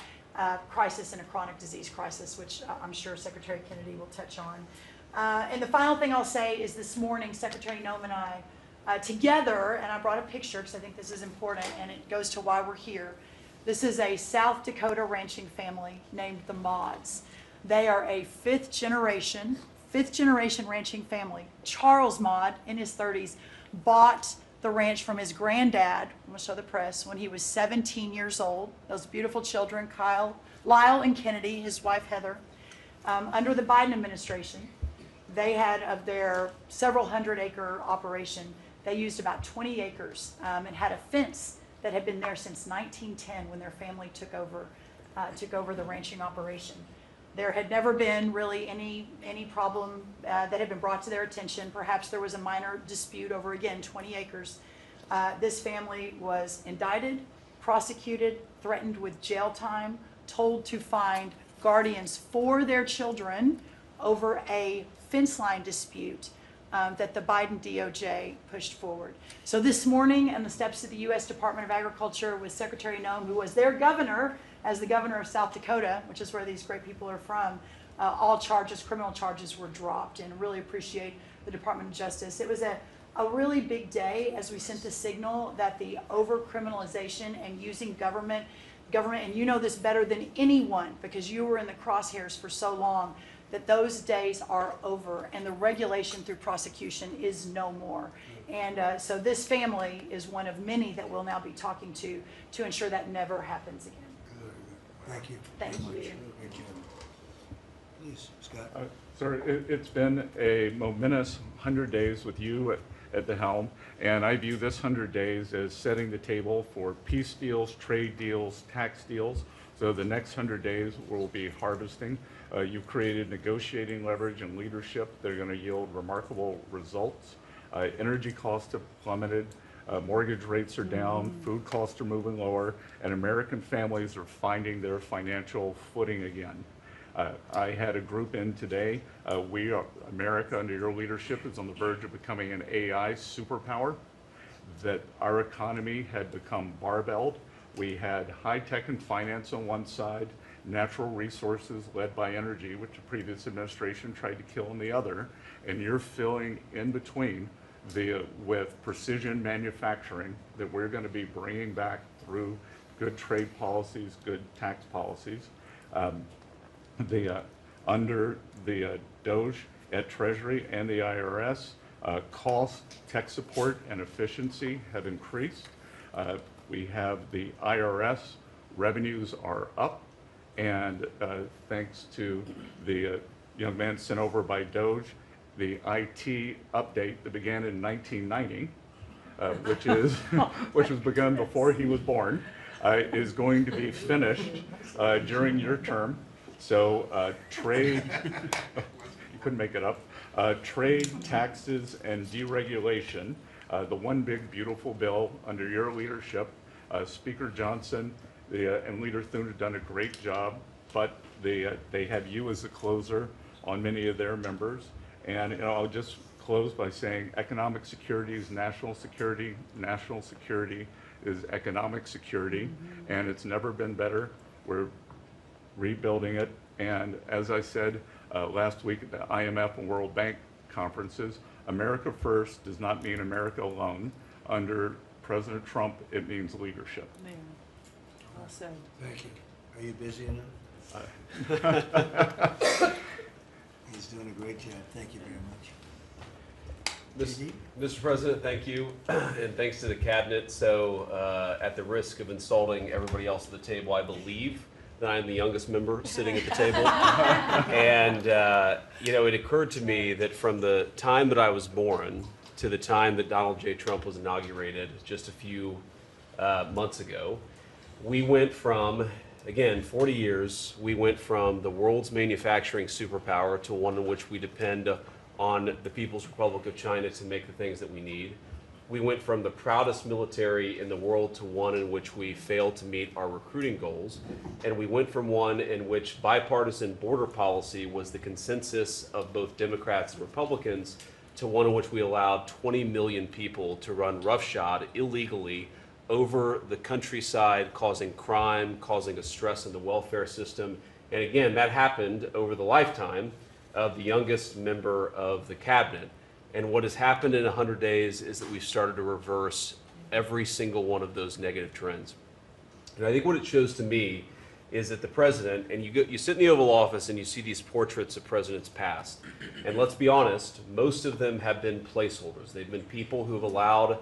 crisis and a chronic disease crisis, which I'm sure Secretary Kennedy will touch on. And the final thing I'll say is this morning, Secretary Noem and I, together, and I brought a picture because I think this is important and it goes to why we're here. This is a South Dakota ranching family named the Mods. They are a fifth generation ranching family. Charles Mod, in his 30s, bought the ranch from his granddad, I'm going to show the press, when he was 17 years old. Those beautiful children, Lyle and Kennedy, his wife Heather. Under the Biden administration, they had, of their several hundred-acre operation, they used about 20 acres and had a fence that had been there since 1910 when their family took over the ranching operation. There had never been really any problem that had been brought to their attention. Perhaps there was a minor dispute over, again, 20 acres. This family was indicted, prosecuted, threatened with jail time, told to find guardians for their children over a fence line dispute that the Biden DOJ pushed forward. So this morning, on the steps of the U.S. Department of Agriculture with Secretary Noem, who was their governor, as the governor of South Dakota, which is where these great people are from, all charges, criminal charges, were dropped, and really appreciate the Department of Justice. It was a really big day as we sent the signal that the over-criminalization and using government, and you know this better than anyone because you were in the crosshairs for so long, that those days are over and the regulation through prosecution is no more. And so this family is one of many that we'll now be talking to ensure that never happens again. Thank you. Thank very much. you. Great job. Please, Scott. Sir, it's been a momentous 100 days with you at the helm, and I view this 100 days as setting the table for peace deals, trade deals, tax deals. So the next 100 days will be harvesting. You've created negotiating leverage and leadership that are going to yield remarkable results. Energy costs have plummeted. Mortgage rates are down, food costs are moving lower, and American families are finding their financial footing again. I had a group in today. America, under your leadership, is on the verge of becoming an AI superpower, that our economy had become barbelled. We had high tech and finance on one side, natural resources led by energy, which the previous administration tried to kill on the other, and you're filling in between with precision manufacturing that we're going to be bringing back through good trade policies, good tax policies. Under the Doge at Treasury and the IRS, cost, tech support, and efficiency have increased. We have the IRS revenues are up, and thanks to the young man sent over by Doge, the IT update that began in 1990, which was begun before he was born, is going to be finished during your term. So trade, you couldn't make it up, trade, taxes, and deregulation, the one big beautiful bill under your leadership. Speaker Johnson and Leader Thune have done a great job, but they have you as a closer on many of their members. And I'll just close by saying economic security is national security is economic security, and it's never been better. We're rebuilding it, and as I said last week at the IMF and World Bank conferences, America first does not mean America alone. Under President Trump, it means leadership. Man. Well said. Thank you. Are you busy enough? He's doing a great job. Thank you very much. Mr. President, thank you, and thanks to the cabinet. So at the risk of insulting everybody else at the table, I believe that I'm the youngest member sitting at the table. And it occurred to me that from the time that I was born to the time that Donald J. Trump was inaugurated just a few months ago, we went from, again, 40 years, we went from the world's manufacturing superpower to one in which we depend on the People's Republic of China to make the things that we need. We went from the proudest military in the world to one in which we failed to meet our recruiting goals. And we went from one in which bipartisan border policy was the consensus of both Democrats and Republicans to one in which we allowed 20 million people to run roughshod illegally over the countryside, causing crime, causing a stress in the welfare system. And again, that happened over the lifetime of the youngest member of the cabinet. And what has happened in 100 days is that we've started to reverse every single one of those negative trends. And I think what it shows to me is that the president, and you sit in the Oval Office and you see these portraits of presidents past, and let's be honest, most of them have been placeholders. They've been people who have allowed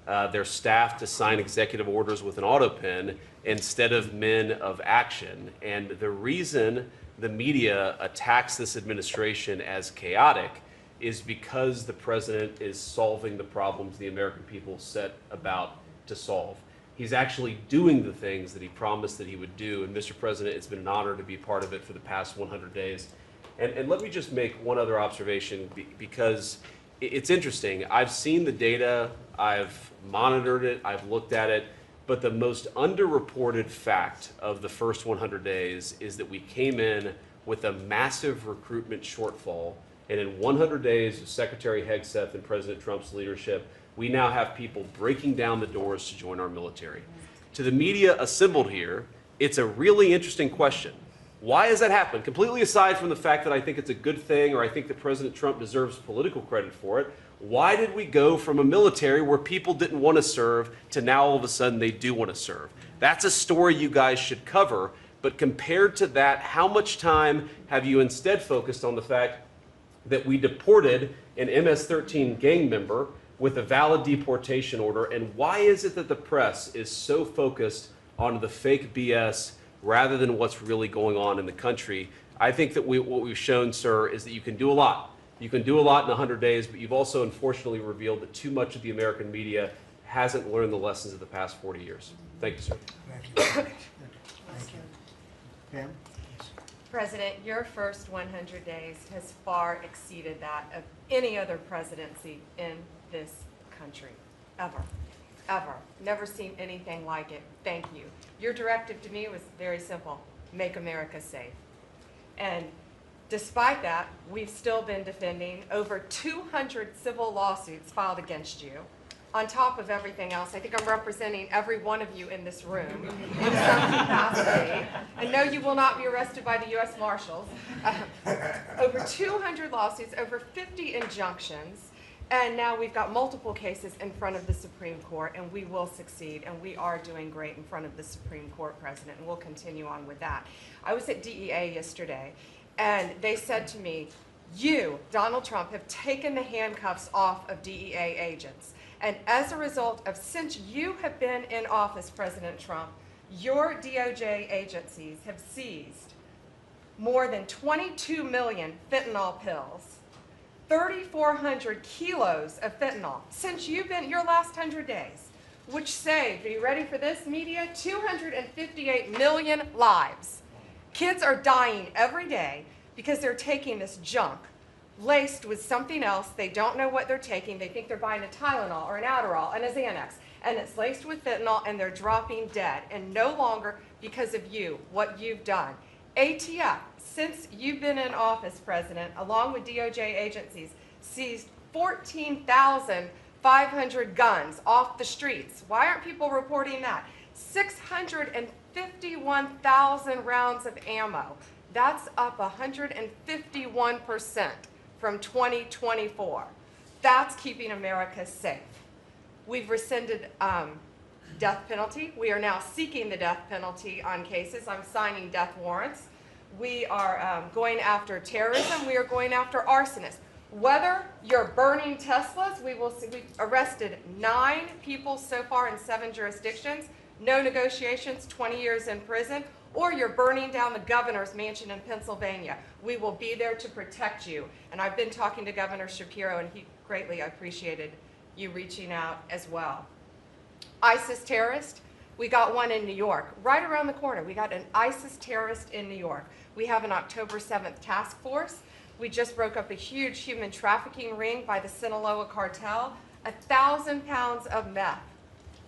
their staff to sign executive orders with an auto pen instead of men of action. And the reason the media attacks this administration as chaotic is because the president is solving the problems the American people set about to solve. He's actually doing the things that he promised that he would do. And Mr. President, it's been an honor to be part of it for the past 100 days. And let me just make one other observation because it's interesting. I've seen the data, I've monitored it, I've looked at it, but the most underreported fact of the first 100 days is that we came in with a massive recruitment shortfall. And in 100 days of Secretary Hegseth and President Trump's leadership, we now have people breaking down the doors to join our military. To the media assembled here, it's a really interesting question. Why has that happened? Completely aside from the fact that I think it's a good thing or I think that President Trump deserves political credit for it, why did we go from a military where people didn't want to serve to now all of a sudden they do want to serve? That's a story you guys should cover, but compared to that, how much time have you instead focused on the fact that we deported an MS-13 gang member with a valid deportation order, and why is it that the press is so focused on the fake BS rather than what's really going on in the country? I think that what we've shown, sir, is that you can do a lot. You can do a lot in 100 days, but you've also unfortunately revealed that too much of the American media hasn't learned the lessons of the past 40 years. Thank you, sir. Thank you. Thank you. Pam? President, your first 100 days has far exceeded that of any other presidency in this country, ever, ever. Never seen anything like it. Thank you. Your directive to me was very simple: make America safe. And despite that, we've still been defending over 200 civil lawsuits filed against you. On top of everything else, I think I'm representing every one of you in this room in some capacity. And no, you will not be arrested by the U.S. Marshals. Over 200 lawsuits, over 50 injunctions, and now we've got multiple cases in front of the Supreme Court, and we will succeed, and we are doing great in front of the Supreme Court, President, and we'll continue on with that. I was at DEA yesterday, and they said to me, you, Donald Trump, have taken the handcuffs off of DEA agents. And as a result of, since you have been in office, President Trump, your DOJ agencies have seized more than 22 million fentanyl pills, 3,400 kilos of fentanyl since you've been, your last 100 days, which saved, are you ready for this, media? 258 million lives. Kids are dying every day because they're taking this junk laced with something else. They don't know what they're taking. They think they're buying a Tylenol or an Adderall and a Xanax, and it's laced with fentanyl, and they're dropping dead. And no longer because of you, what you've done. ATF, since you've been in office, President, along with DOJ agencies, seized 14,500 guns off the streets. Why aren't people reporting that? 651,000 rounds of ammo. That's up 151% from 2024. That's keeping America safe. We've rescinded death penalty. We are now seeking the death penalty on cases. I'm signing death warrants. We are going after terrorism. We are going after arsonists. Whether you're burning Teslas, we've arrested 9 people so far in 7 jurisdictions, no negotiations, 20 years in prison, or you're burning down the governor's mansion in Pennsylvania. We will be there to protect you. And I've been talking to Governor Shapiro, and he greatly appreciated you reaching out as well. ISIS terrorist, we got one in New York, right around the corner. We got an ISIS terrorist in New York. We have an October 7th task force. We just broke up a huge human trafficking ring by the Sinaloa cartel. 1,000 pounds of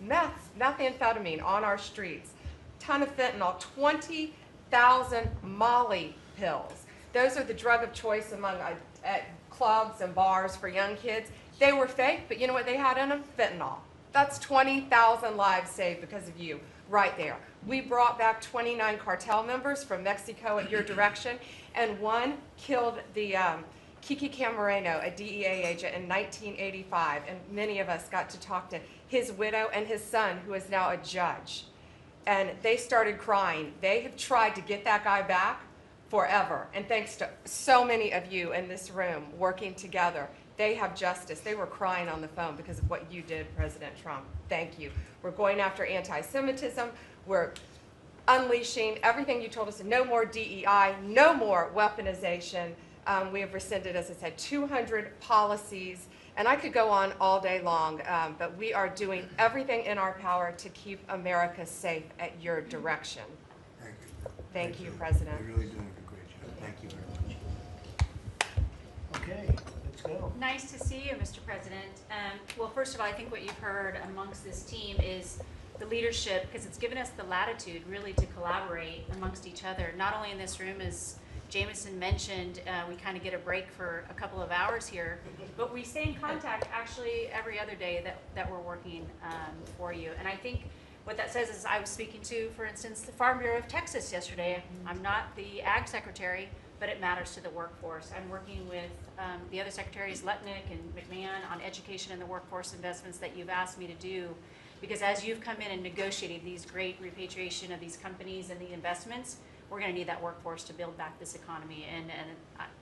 methamphetamine on our streets. Ton of fentanyl, 20,000 Molly pills. Those are the drug of choice among at clubs and bars for young kids. They were fake, but you know what they had in them? Fentanyl. That's 20,000 lives saved because of you, right there. We brought back 29 cartel members from Mexico at your direction, and one killed the Kiki Camareno, a DEA agent, in 1985, and many of us got to talk to his widow and his son, who is now a judge. And they started crying. They have tried to get that guy back forever. And thanks to so many of you in this room working together, they have justice. They were crying on the phone because of what you did, President Trump. Thank you. We're going after anti-Semitism. We're unleashing everything you told us. No more DEI, no more weaponization. We have rescinded, as I said, 200 policies And I could go on all day long, but we are doing everything in our power to keep America safe at your direction. Thank you, President. You're really doing a great job. Thank you very much. Okay, let's go. Nice to see you, Mr. President. Well, first of all, I think what you've heard amongst this team is the leadership, because it's given us the latitude really to collaborate amongst each other. Not only in this room, as Jameson mentioned, we kind of get a break for a couple of hours here, but we stay in contact actually every other day that we're working for you. And I think what that says is I was speaking to, for instance, the Farm Bureau of Texas yesterday. I'm not the Ag Secretary, but it matters to the workforce. I'm working with the other secretaries, Letnick and McMahon, on education and the workforce investments that you've asked me to do. Because as you've come in and negotiated these great repatriation of these companies and the investments, we're going to need that workforce to build back this economy. And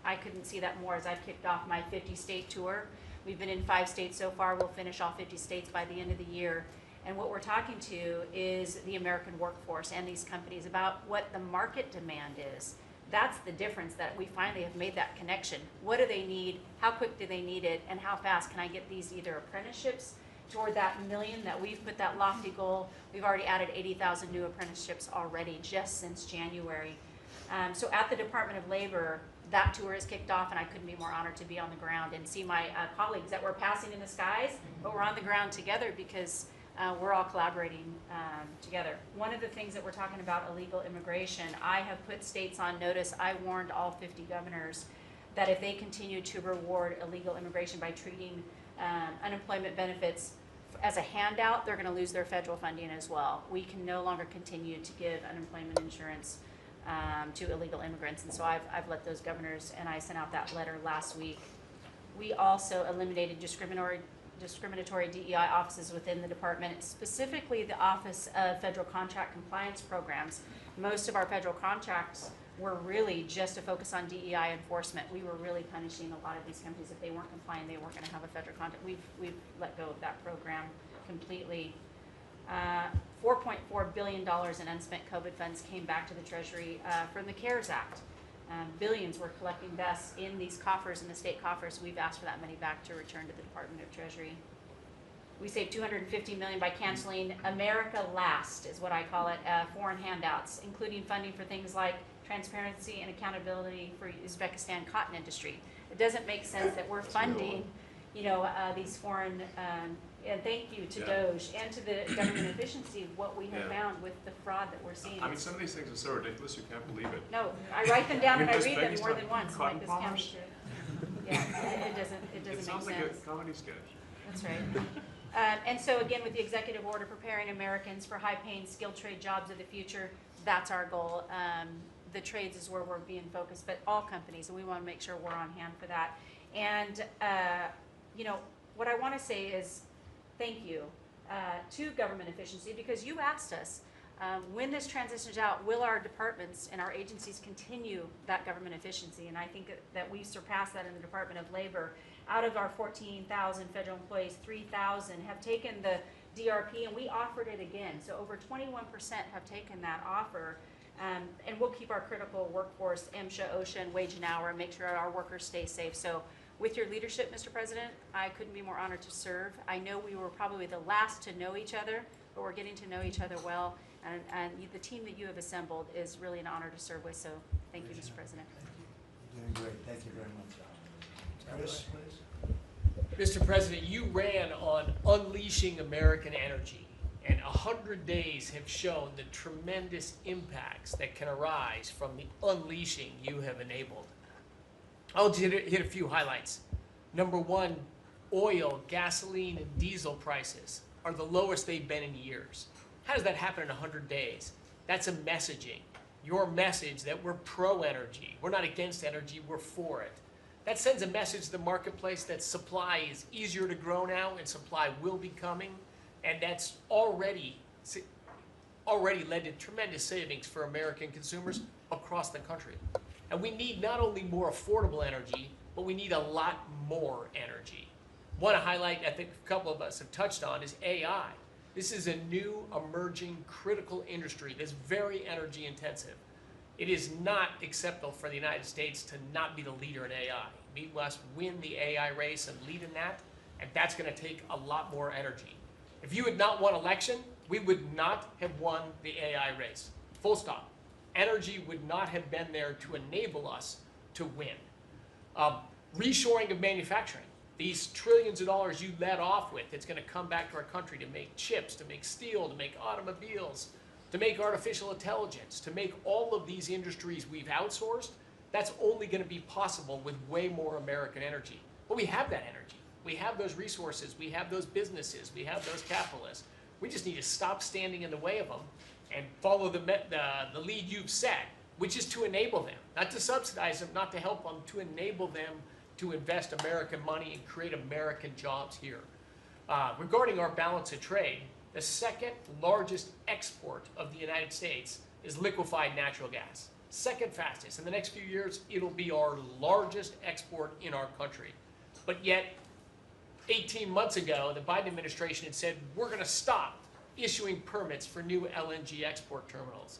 I couldn't see that more as I've kicked off my 50-state tour. We've been in 5 states so far. We'll finish all 50 states by the end of the year. And what we're talking to is the American workforce and these companies about what the market demand is. That's the difference, that we finally have made that connection. What do they need? How quick do they need it? And how fast can I get these either apprenticeships toward that million that we've put that lofty goal? We've already added 80,000 new apprenticeships already just since January. So at the Department of Labor, that tour is kicked off, and I couldn't be more honored to be on the ground and see my colleagues that we're passing in the skies, but we're on the ground together because we're all collaborating together. One of the things that we're talking about, illegal immigration, I have put states on notice. I warned all 50 governors that if they continue to reward illegal immigration by treating unemployment benefits as a handout, they're going to lose their federal funding as well. We can no longer continue to give unemployment insurance to illegal immigrants, and so I've let those governors, and I sent out that letter last week. We also eliminated discriminatory DEI offices within the department, specifically the Office of Federal Contract Compliance Programs. Most of our federal contracts were really just to focus on DEI enforcement. We were really punishing a lot of these companies. If they weren't compliant, they weren't going to have a federal contract. We've let go of that program completely. $4.4 billion in unspent COVID funds came back to the Treasury from the CARES Act. Billions were collecting thus in these coffers, in the state coffers. We've asked for that money back to return to the Department of Treasury. We saved $250 million by canceling America Last, is what I call it, foreign handouts, including funding for things like transparency and accountability for Uzbekistan cotton industry. It doesn't make sense that we're funding, these foreign, and thank you to DOJ and to the government efficiency of what we have found with the fraud that we're seeing. I mean, some of these things are so ridiculous, you can't believe it. No, I write them down and I read them Uzbekistan more than once, cotton like this county farmers? should. Yeah, it doesn't make It sense. sounds like a comedy sketch. That's right. And so again, with the executive order preparing Americans for high-paying skilled trade jobs of the future, that's our goal. The trades is where we're being focused, but all companies, and we want to make sure we're on hand for that. And what I want to say is thank you to government efficiency, because you asked us when this transitions out, will our departments and our agencies continue that government efficiency? And I think that we surpassed that in the Department of Labor. Out of our 14,000 federal employees, 3,000 have taken the DRP, and we offered it again. So over 21% have taken that offer. And we'll keep our critical workforce, MSHA, OSHA, and wage and hour, and make sure our workers stay safe. So with your leadership, Mr. President, I couldn't be more honored to serve. I know we were probably the last to know each other, but we're getting to know each other well. And the team that you have assembled is really an honor to serve with. So thank you, Mr. President. You're doing great. Thank you very much. Chris, please. Mr. President, you ran on unleashing American energy, and 100 days have shown the tremendous impacts that can arise from the unleashing you have enabled. I'll just hit a few highlights. Number one, oil, gasoline, and diesel prices are the lowest they've been in years. How does that happen in 100 days? That's a messaging. Your message that we're pro-energy. We're not against energy, we're for it. That sends a message to the marketplace that supply is easier to grow now and supply will be coming, and that's already led to tremendous savings for American consumers across the country. And we need not only more affordable energy, but we need a lot more energy. One highlight I think a couple of us have touched on is AI. This is a new emerging critical industry that's very energy intensive. It is not acceptable for the United States to not be the leader in AI. We must win the AI race and lead in that, And that's going to take a lot more energy. If you had not won election, we would not have won the AI race. Full stop. Energy would not have been there to enable us to win. Reshoring of manufacturing. These trillions of dollars you led off with, it's going to come back to our country to make chips, to make steel, to make automobiles, to make artificial intelligence, to make all of these industries we've outsourced. That's only going to be possible with way more American energy. But we have that energy. We have those resources. We have those businesses. We have those capitalists. We just need to stop standing in the way of them and follow the lead you've set, which is to enable them, not to subsidize them, not to help them, to enable them to invest American money and create American jobs here. Regarding our balance of trade, the second largest export of the United States is liquefied natural gas. Second fastest. In the next few years, it'll be our largest export in our country. But yet, 18 months ago, the Biden administration had said, we're going to stop issuing permits for new LNG export terminals.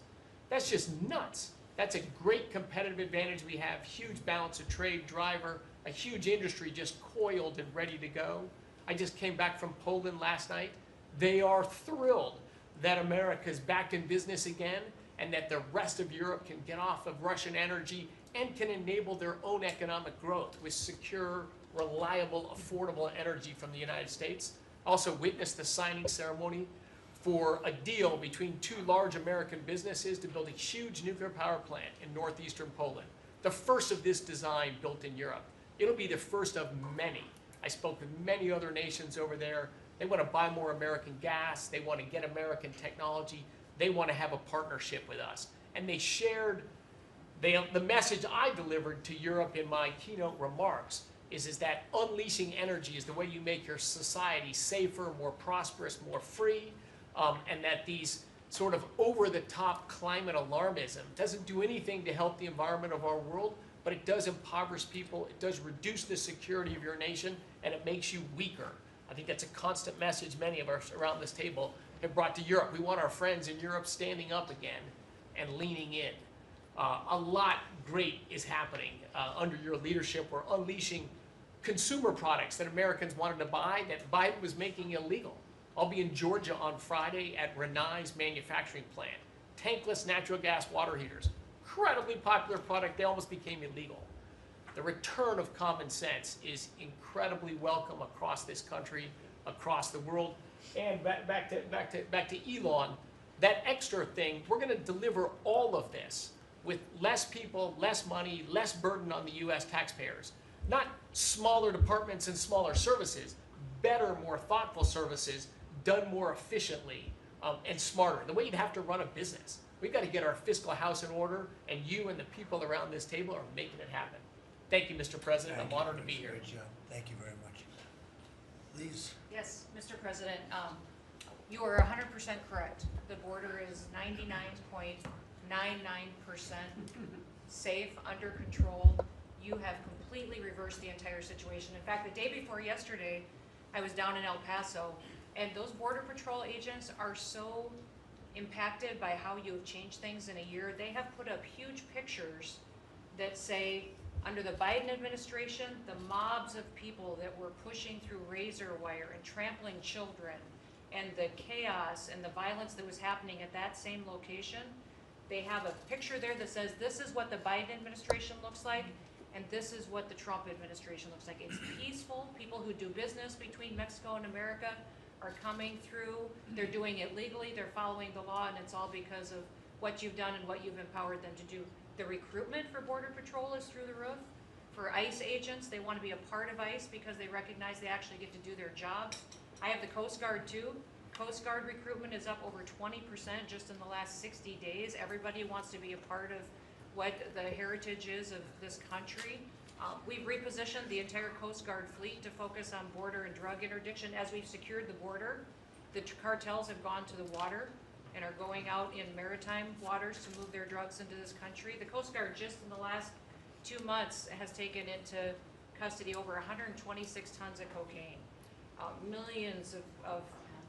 That's just nuts. That's a great competitive advantage we have, huge balance of trade driver, a huge industry just coiled and ready to go. I just came back from Poland last night. They are thrilled that America is back in business again and that the rest of Europe can get off of Russian energy and can enable their own economic growth with secure, reliable, affordable energy from the United States. Also witnessed the signing ceremony for a deal between two large American businesses to build a huge nuclear power plant in northeastern Poland. The first of this design built in Europe. It'll be the first of many. I spoke with many other nations over there. They want to buy more American gas. They want to get American technology. They want to have a partnership with us. And they shared the message I delivered to Europe in my keynote remarks is that unleashing energy is the way you make your society safer, more prosperous, more free, and that these sort of over-the-top climate alarmism doesn't do anything to help the environment of our world, but it does impoverish people, it does reduce the security of your nation, and it makes you weaker. I think that's a constant message many of us around this table have brought to Europe. We want our friends in Europe standing up again and leaning in. A lot great is happening under your leadership. We're unleashing consumer products that Americans wanted to buy that Biden was making illegal. I'll be in Georgia on Friday at Renai's manufacturing plant. Tankless natural gas water heaters. Incredibly popular product. They almost became illegal. The return of common sense is incredibly welcome across this country, across the world. And back to Elon, that extra thing, we're going to deliver all of this with less people, less money, less burden on the U.S. taxpayers. Not smaller departments and smaller services, better, more thoughtful services done more efficiently and smarter. The way you'd have to run a business. We've got to get our fiscal house in order, and you and the people around this table are making it happen. Thank you, Mr. President. I'm honored to be here. Great job. Thank you very much. Please. Yes, Mr. President, you are 100% correct. The border is 99.99% safe, under control. You have completely reversed the entire situation. In fact, the day before yesterday, I was down in El Paso, and those Border Patrol agents are so impacted by how you have changed things in a year. They have put up huge pictures that say, under the Biden administration, the mobs of people that were pushing through razor wire and trampling children, and the chaos and the violence that was happening at that same location, they have a picture there that says, this is what the Biden administration looks like, and this is what the Trump administration looks like. It's peaceful. People who do business between Mexico and America are coming through. They're doing it legally. They're following the law, and it's all because of what you've done and what you've empowered them to do. The recruitment for Border Patrol is through the roof. For ICE agents, they want to be a part of ICE because they recognize they actually get to do their job. I have the Coast Guard too. Coast Guard recruitment is up over 20% just in the last 60 days. Everybody wants to be a part of what the heritage is of this country. We've repositioned the entire Coast Guard fleet to focus on border and drug interdiction. As we've secured the border, the cartels have gone to the water and are going out in maritime waters to move their drugs into this country. The Coast Guard just in the last 2 months has taken into custody over 126 tons of cocaine, millions of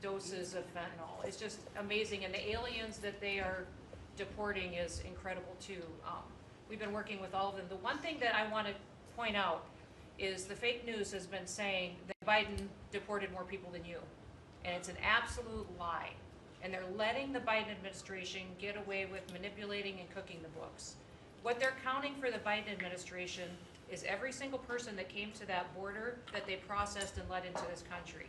doses of fentanyl. It's just amazing, and the aliens that they are deporting is incredible too. We've been working with all of them. The one thing that I want to point out is the fake news has been saying that Biden deported more people than you. And it's an absolute lie. And they're letting the Biden administration get away with manipulating and cooking the books. What they're counting for the Biden administration is every single person that came to that border that they processed and let into this country.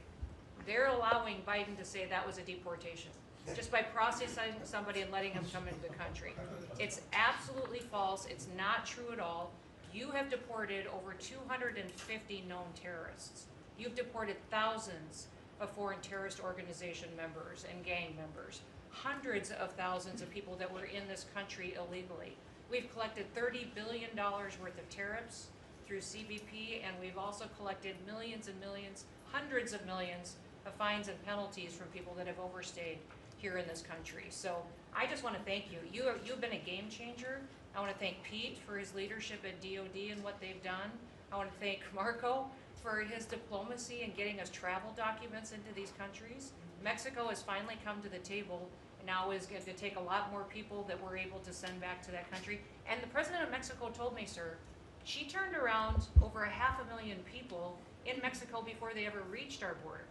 They're allowing Biden to say that was a deportation, just by processing somebody and letting them come into the country. It's absolutely false. It's not true at all. You have deported over 250 known terrorists. You've deported thousands of foreign terrorist organization members and gang members, hundreds of thousands of people that were in this country illegally. We've collected $30 billion worth of tariffs through CBP, and we've also collected millions and millions, hundreds of millions of fines and penalties from people that have overstayed here in this country. So I just want to thank you. You've been a game changer. I want to thank Pete for his leadership at DOD and what they've done. I want to thank Marco for his diplomacy and getting us travel documents into these countries. Mexico has finally come to the table and now is going to take a lot more people that we're able to send back to that country. And the president of Mexico told me, sir, she turned around over 500,000 people in Mexico before they ever reached our border.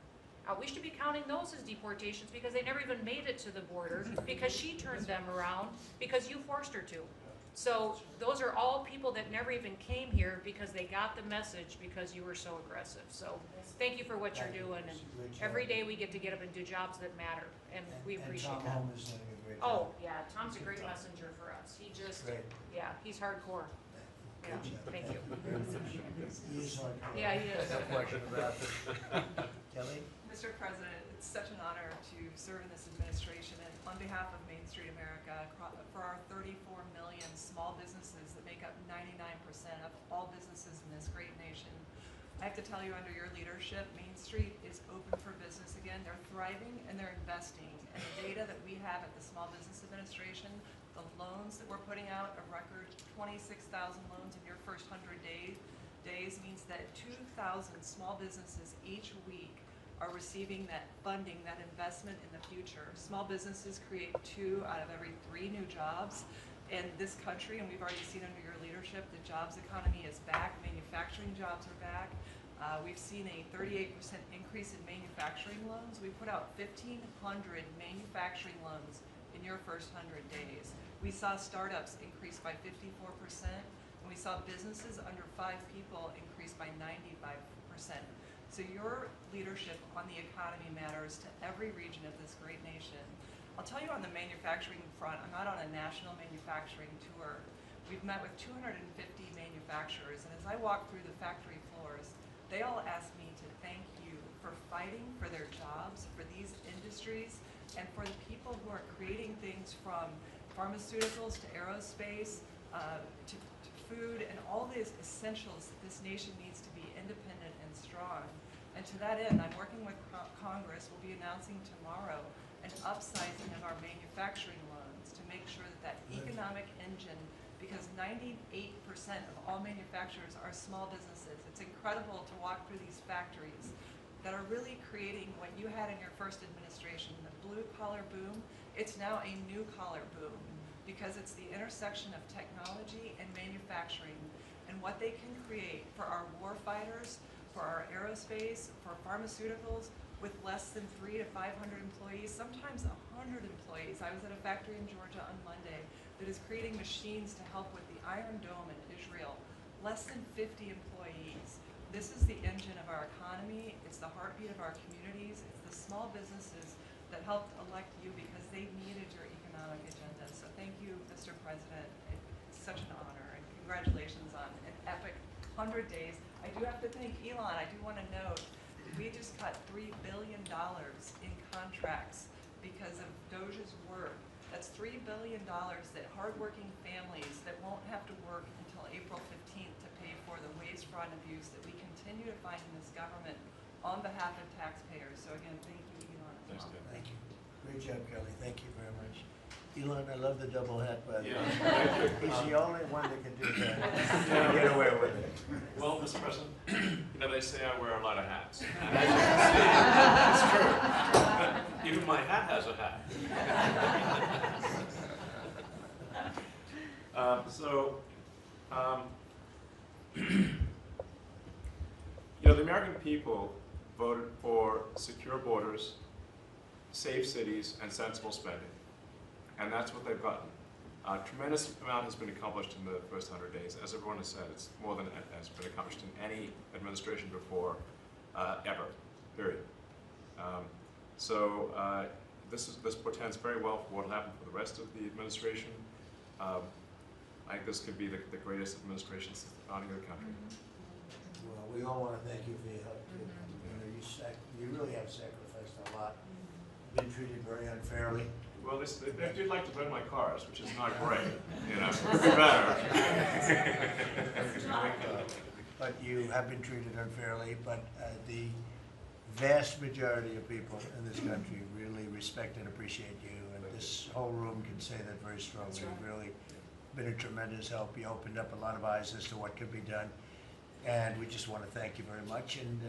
We should be counting those as deportations because they never even made it to the border because she turned them around because you forced her to. So those are all people that never even came here because they got the message because you were so aggressive. So thank you for what you're doing. And every day we get to get up and do jobs that matter, and we appreciate Tom that. Holm is doing a great job. Oh, yeah, Tom's a great messenger for us. He just, yeah, he's hardcore. Yeah, thank you. He is hardcore. Yeah, he is. No question about it. Kelly? Mr. President, it's such an honor to serve in this administration, and on behalf of Main Street America, for our 34 million small businesses that make up 99% of all businesses in this great nation, I have to tell you, under your leadership, Main Street is open for business again. They're thriving and they're investing. And the data that we have at the Small Business Administration, the loans that we're putting out, a record 26,000 loans in your first 100 days means that 2,000 small businesses each week are receiving that funding, that investment in the future. Small businesses create 2 out of every 3 new jobs in this country, and we've already seen under your leadership the jobs economy is back, manufacturing jobs are back. We've seen a 38% increase in manufacturing loans. We put out 1,500 manufacturing loans in your first 100 days. We saw startups increase by 54%, and we saw businesses under 5 people increase by 95%. So your leadership on the economy matters to every region of this great nation. I'll tell you on the manufacturing front, I'm out on a national manufacturing tour. We've met with 250 manufacturers, and as I walk through the factory floors, they all ask me to thank you for fighting for their jobs, for these industries, and for the people who are creating things from pharmaceuticals to aerospace, to food, and all these essentials that this nation needs to be independent and strong. And to that end, I'm working with Congress. We'll be announcing tomorrow an upsizing of our manufacturing loans to make sure that that economic engine, because 98% of all manufacturers are small businesses. It's incredible to walk through these factories that are really creating what you had in your first administration, the blue collar boom. It's now a new collar boom because it's the intersection of technology and manufacturing and what they can create for our war fighters, for our aerospace, for pharmaceuticals, with less than 300 to 500 employees, sometimes 100 employees. I was at a factory in Georgia on Monday that is creating machines to help with the Iron Dome in Israel. Less than 50 employees. This is the engine of our economy. It's the heartbeat of our communities. It's the small businesses that helped elect you because they needed your economic agenda. So thank you, Mr. President. It's such an honor, and congratulations on an epic 100 days. I do have to thank Elon. I do want to note we just cut $3 billion in contracts because of Doge's work. That's $3 billion that hardworking families that won't have to work until April 15th to pay for the waste, fraud, and abuse that we continue to find in this government on behalf of taxpayers. So again, thank you, Elon. Thank you. Great job, Kelly. Thank you very much. Elon, I love the double hat, by the way. He's the only one that can do that. Get away with it. Well, Mr. President, you know, they say I wear a lot of hats. It's true. Even my hat has a hat. You know, the American people voted for secure borders, safe cities, and sensible spending. And that's what they've gotten. A tremendous amount has been accomplished in the first 100 days. As everyone has said, it's more than has been accomplished in any administration before, ever, period. This portends very well for what will happen for the rest of the administration. I think this could be the greatest administration since the founding of the country. Well, we all want to thank you for your help. You know, you really have sacrificed a lot. Been treated very unfairly. Well, they do like to burn my cars, which is not great. You know, it would be better. But you have been treated unfairly. But the vast majority of people in this country really respect and appreciate you, and this whole room can say that very strongly. You've really been a tremendous help. You opened up a lot of eyes as to what could be done, and we just want to thank you very much. And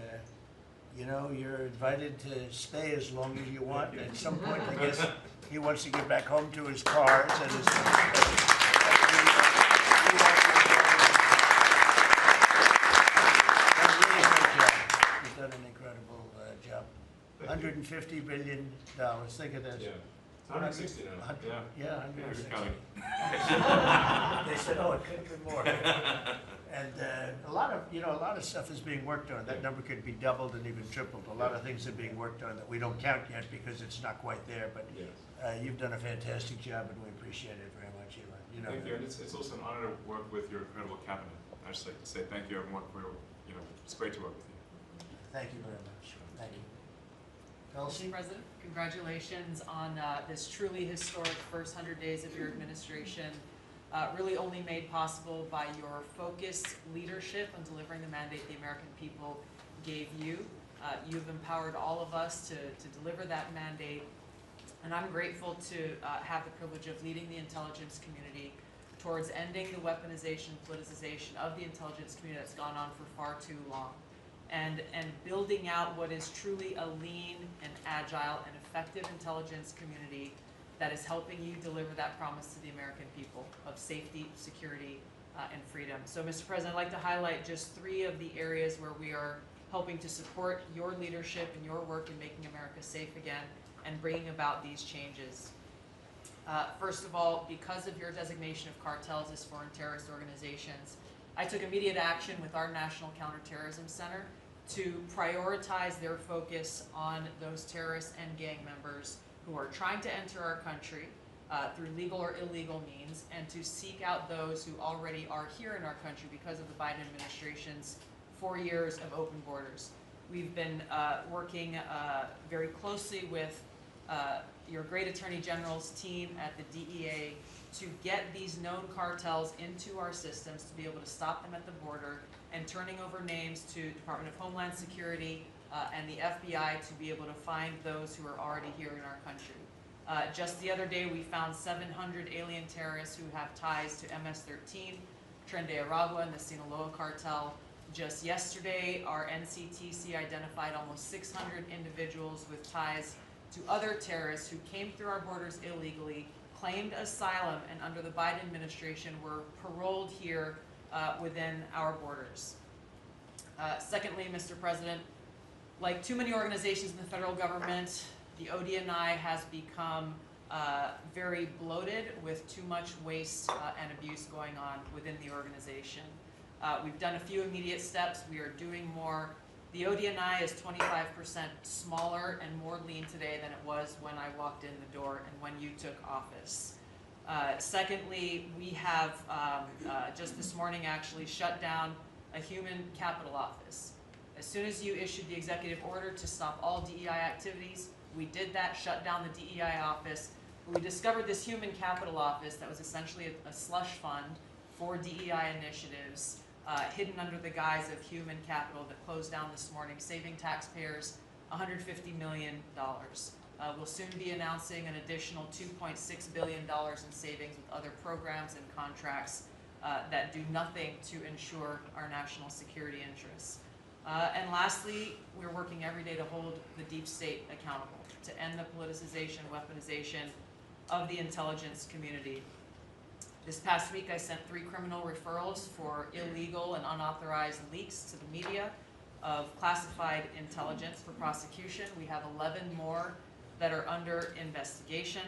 you know, you're invited to stay as long as you want. At some point, I guess he wants to get back home to his cars and his. You've done an incredible job. $150 billion. Think of that. Yeah. It's 160 now. Yeah, 160. They said, oh, it could have been more. And a lot of stuff is being worked on. That number could be doubled and even tripled. A lot of things are being worked on that we don't count yet because it's not quite there. But you've done a fantastic job, and we appreciate it very much, Elon. You know, thank you, and it's also an honor to work with your incredible cabinet. I just like to say thank you, everyone, for it's great to work with you. Thank you very much. Thank you. Mr. President, congratulations on this truly historic first 100 days of your administration, really only made possible by your focused leadership on delivering the mandate the American people gave you. You've empowered all of us to deliver that mandate, and I'm grateful to have the privilege of leading the intelligence community towards ending the weaponization, politicization of the intelligence community that's gone on for far too long. And building out what is truly a lean and agile and effective intelligence community that is helping you deliver that promise to the American people of safety, security, and freedom. So, Mr. President, I'd like to highlight just 3 of the areas where we are helping to support your leadership and your work in making America safe again and bringing about these changes. First of all, because of your designation of cartels as foreign terrorist organizations, I took immediate action with our National Counterterrorism Center to prioritize their focus on those terrorists and gang members who are trying to enter our country through legal or illegal means, and to seek out those who already are here in our country because of the Biden administration's 4 years of open borders. We've been working very closely with your great Attorney General's team at the DEA to get these known cartels into our systems, to be able to stop them at the border, and turning over names to Department of Homeland Security and the FBI to be able to find those who are already here in our country. Just the other day, we found 700 alien terrorists who have ties to MS-13, Tren de Aragua, and the Sinaloa cartel. Just yesterday, our NCTC identified almost 600 individuals with ties to other terrorists who came through our borders illegally, claimed asylum, and under the Biden administration were paroled here within our borders. Secondly, Mr. President, like too many organizations in the federal government, the ODNI has become very bloated with too much waste and abuse going on within the organization. We've done a few immediate steps. We are doing more. The ODNI is 25% smaller and more lean today than it was when I walked in the door and when you took office. Secondly, we have just this morning actually shut down a human capital office. As soon as you issued the executive order to stop all DEI activities, we did that, shut down the DEI office. We discovered this human capital office that was essentially a slush fund for DEI initiatives, hidden under the guise of human capital, that closed down this morning, saving taxpayers $150 million. We'll soon be announcing an additional $2.6 billion in savings with other programs and contracts that do nothing to ensure our national security interests. And lastly, we're working every day to hold the deep state accountable, to end the politicization, weaponization of the intelligence community. This past week, I sent 3 criminal referrals for illegal and unauthorized leaks to the media of classified intelligence for prosecution. We have 11 more that are under investigation.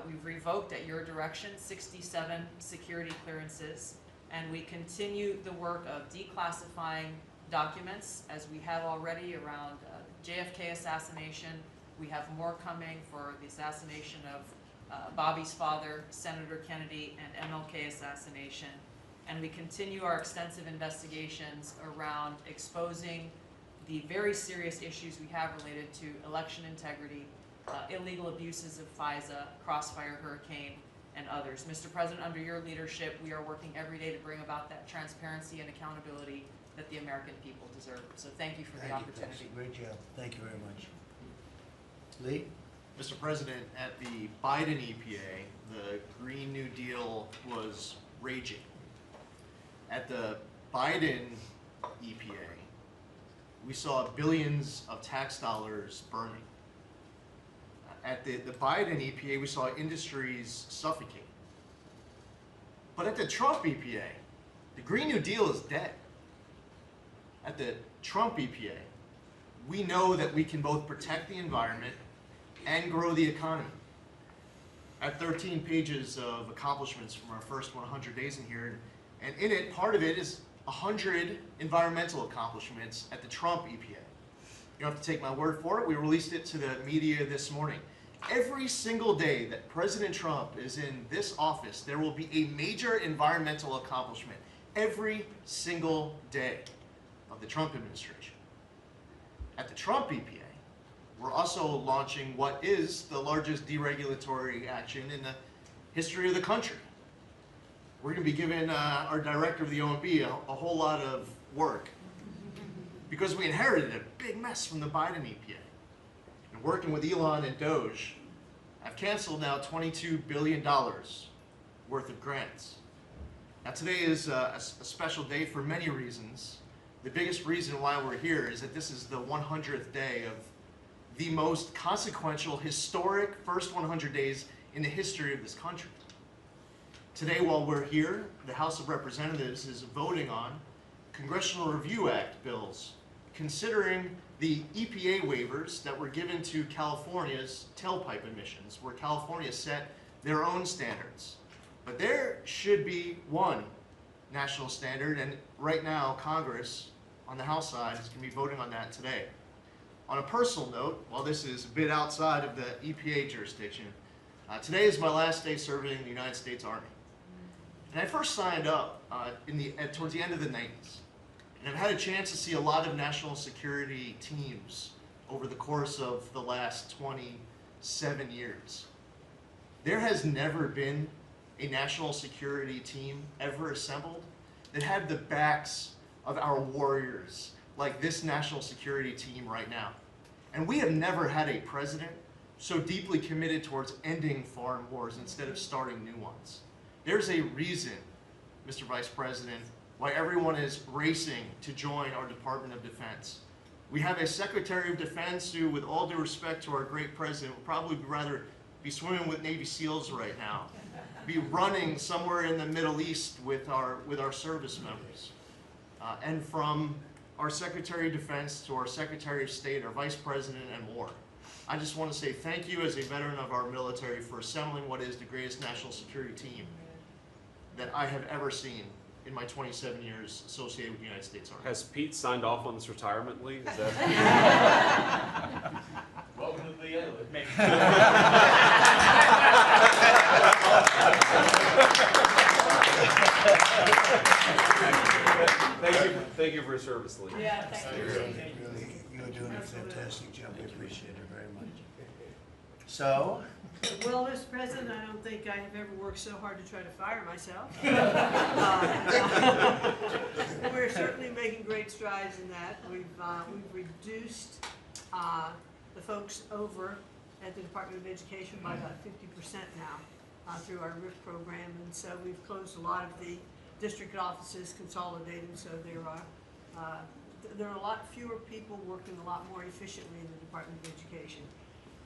We've revoked, at your direction, 67 security clearances, and we continue the work of declassifying documents, as we have already around JFK assassination. We have more coming for the assassination of Bobby's father, Senator Kennedy, and MLK assassination. And we continue our extensive investigations around exposing the very serious issues we have related to election integrity, illegal abuses of FISA, Crossfire Hurricane, and others. Mr. President, under your leadership, we are working every day to bring about that transparency and accountability that the American people deserve. So thank you for the opportunity. Great job. Thank you very much. Lee? Mr. President, at the Biden EPA, the Green New Deal was raging. At the Biden EPA, we saw billions of tax dollars burning. At the Biden EPA, we saw industries suffocate. But at the Trump EPA, the Green New Deal is dead. At the Trump EPA, we know that we can both protect the environment and grow the economy. I have 13 pages of accomplishments from our first 100 days in here, and in it, part of it is 100 environmental accomplishments at the Trump EPA. You don't have to take my word for it. We released it to the media this morning. Every single day that President Trump is in this office, there will be a major environmental accomplishment every single day of the Trump administration. At the Trump EPA, we're also launching what is the largest deregulatory action in the history of the country. We're going to be giving our director of the OMB a whole lot of work because we inherited a big mess from the Biden EPA. And working with Elon and Doge, I've canceled now $22 billion worth of grants. Now today is a special day for many reasons. The biggest reason why we're here is that this is the 100th day of the most consequential, historic first 100 days in the history of this country. Today, while we're here, the House of Representatives is voting on Congressional Review Act bills, considering the EPA waivers that were given to California's tailpipe emissions, where California set their own standards. But there should be one national standard, and right now, Congress, on the House side, is going to be voting on that today. On a personal note, while this is a bit outside of the EPA jurisdiction, today is my last day serving in the United States Army. And I first signed up towards the end of the 90s. And I've had a chance to see a lot of national security teams over the course of the last 27 years. There has never been a national security team ever assembled that had the backs of our warriors like this national security team right now. And we have never had a president so deeply committed towards ending foreign wars instead of starting new ones. There's a reason, Mr. Vice President, why everyone is racing to join our Department of Defense. We have a Secretary of Defense who, with all due respect to our great president, would probably rather be swimming with Navy SEALs right now, be running somewhere in the Middle East with our service members. And from our Secretary of Defense to our Secretary of State, our Vice President, and more. I just want to say thank you as a veteran of our military for assembling what is the greatest national security team that I have ever seen in my 27 years associated with the United States Army. Has Pete signed off on this retirement leave? Is that? Welcome to the end. Thank you for your service, Lee. Yeah, thank you. You're doing a fantastic job. We appreciate it very much. So, Well, Mr. President, I don't think I have ever worked so hard to try to fire myself. We're certainly making great strides in that. We've reduced the folks over at the Department of Education by about 50% now through our RIF program, and so we've closed a lot of the district offices, consolidated, so there are a lot fewer people working a lot more efficiently in the Department of Education.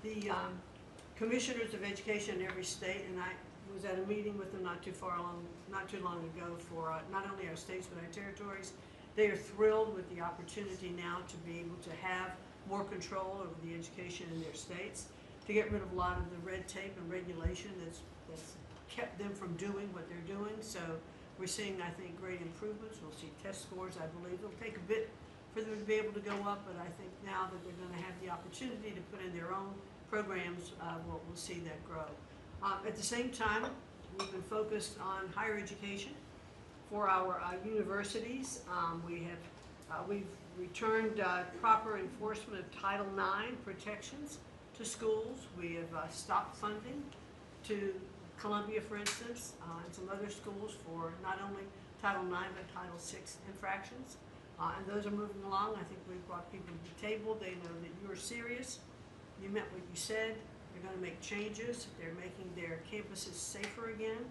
The commissioners of education in every state, and I was at a meeting with them not too long ago for not only our states but our territories, They are thrilled with the opportunity now to be able to have more control over the education in their states, to get rid of a lot of the red tape and regulation that's kept them from doing what they're doing. So we're seeing, I think, great improvements. We'll see test scores, I believe. It'll take a bit for them to be able to go up, but I think now that they're going to have the opportunity to put in their own programs, we'll see that grow. At the same time, we've been focused on higher education for our universities. We've returned proper enforcement of Title IX protections to schools. We have stopped funding to Columbia, for instance, and some other schools for not only Title IX but Title VI infractions. And those are moving along. I think we've brought people to the table. They know that you are serious. You meant what you said. They're going to make changes. They're making their campuses safer again.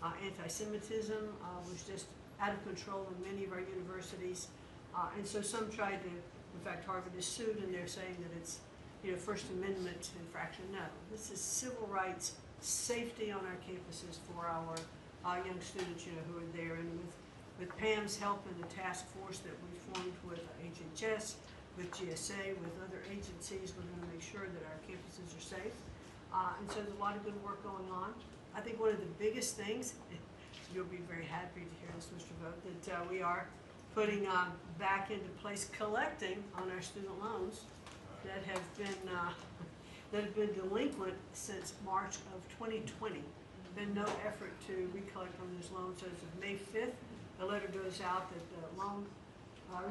Anti-Semitism was just out of control in many of our universities. And so some tried to, in fact, Harvard is sued, and they're saying that it's, First Amendment infraction. No, this is civil rights, safety on our campuses for our young students, who are there. And with Pam's help and the task force that we formed with HHS, with GSA, with other agencies, we're going to make sure that our campuses are safe. And so there's a lot of good work going on. I think one of the biggest things, you'll be very happy to hear this, Mr. Vogt, that we are putting back into place collecting on our student loans that have been delinquent since March of 2020. Been no effort to recollect on those loans. As of May 5th, a letter goes out that the loan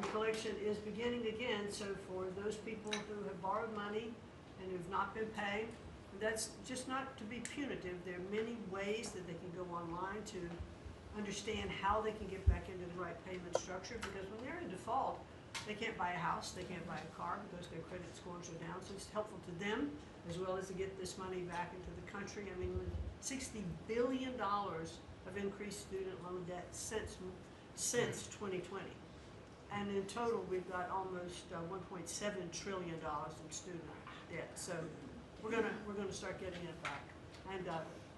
recollection is beginning again. So for those people who have borrowed money and who have not been paying, that's just not to be punitive. There are many ways that they can go online to understand how they can get back into the right payment structure, because when they're in default, they can't buy a house, they can't buy a car because their credit scores are down. So it's helpful to them as well as to get this money back into the country. I mean, $60 billion of increased student loan debt since 2020. And in total, we've got almost $1.7 trillion in student debt. So we're gonna start getting it back. And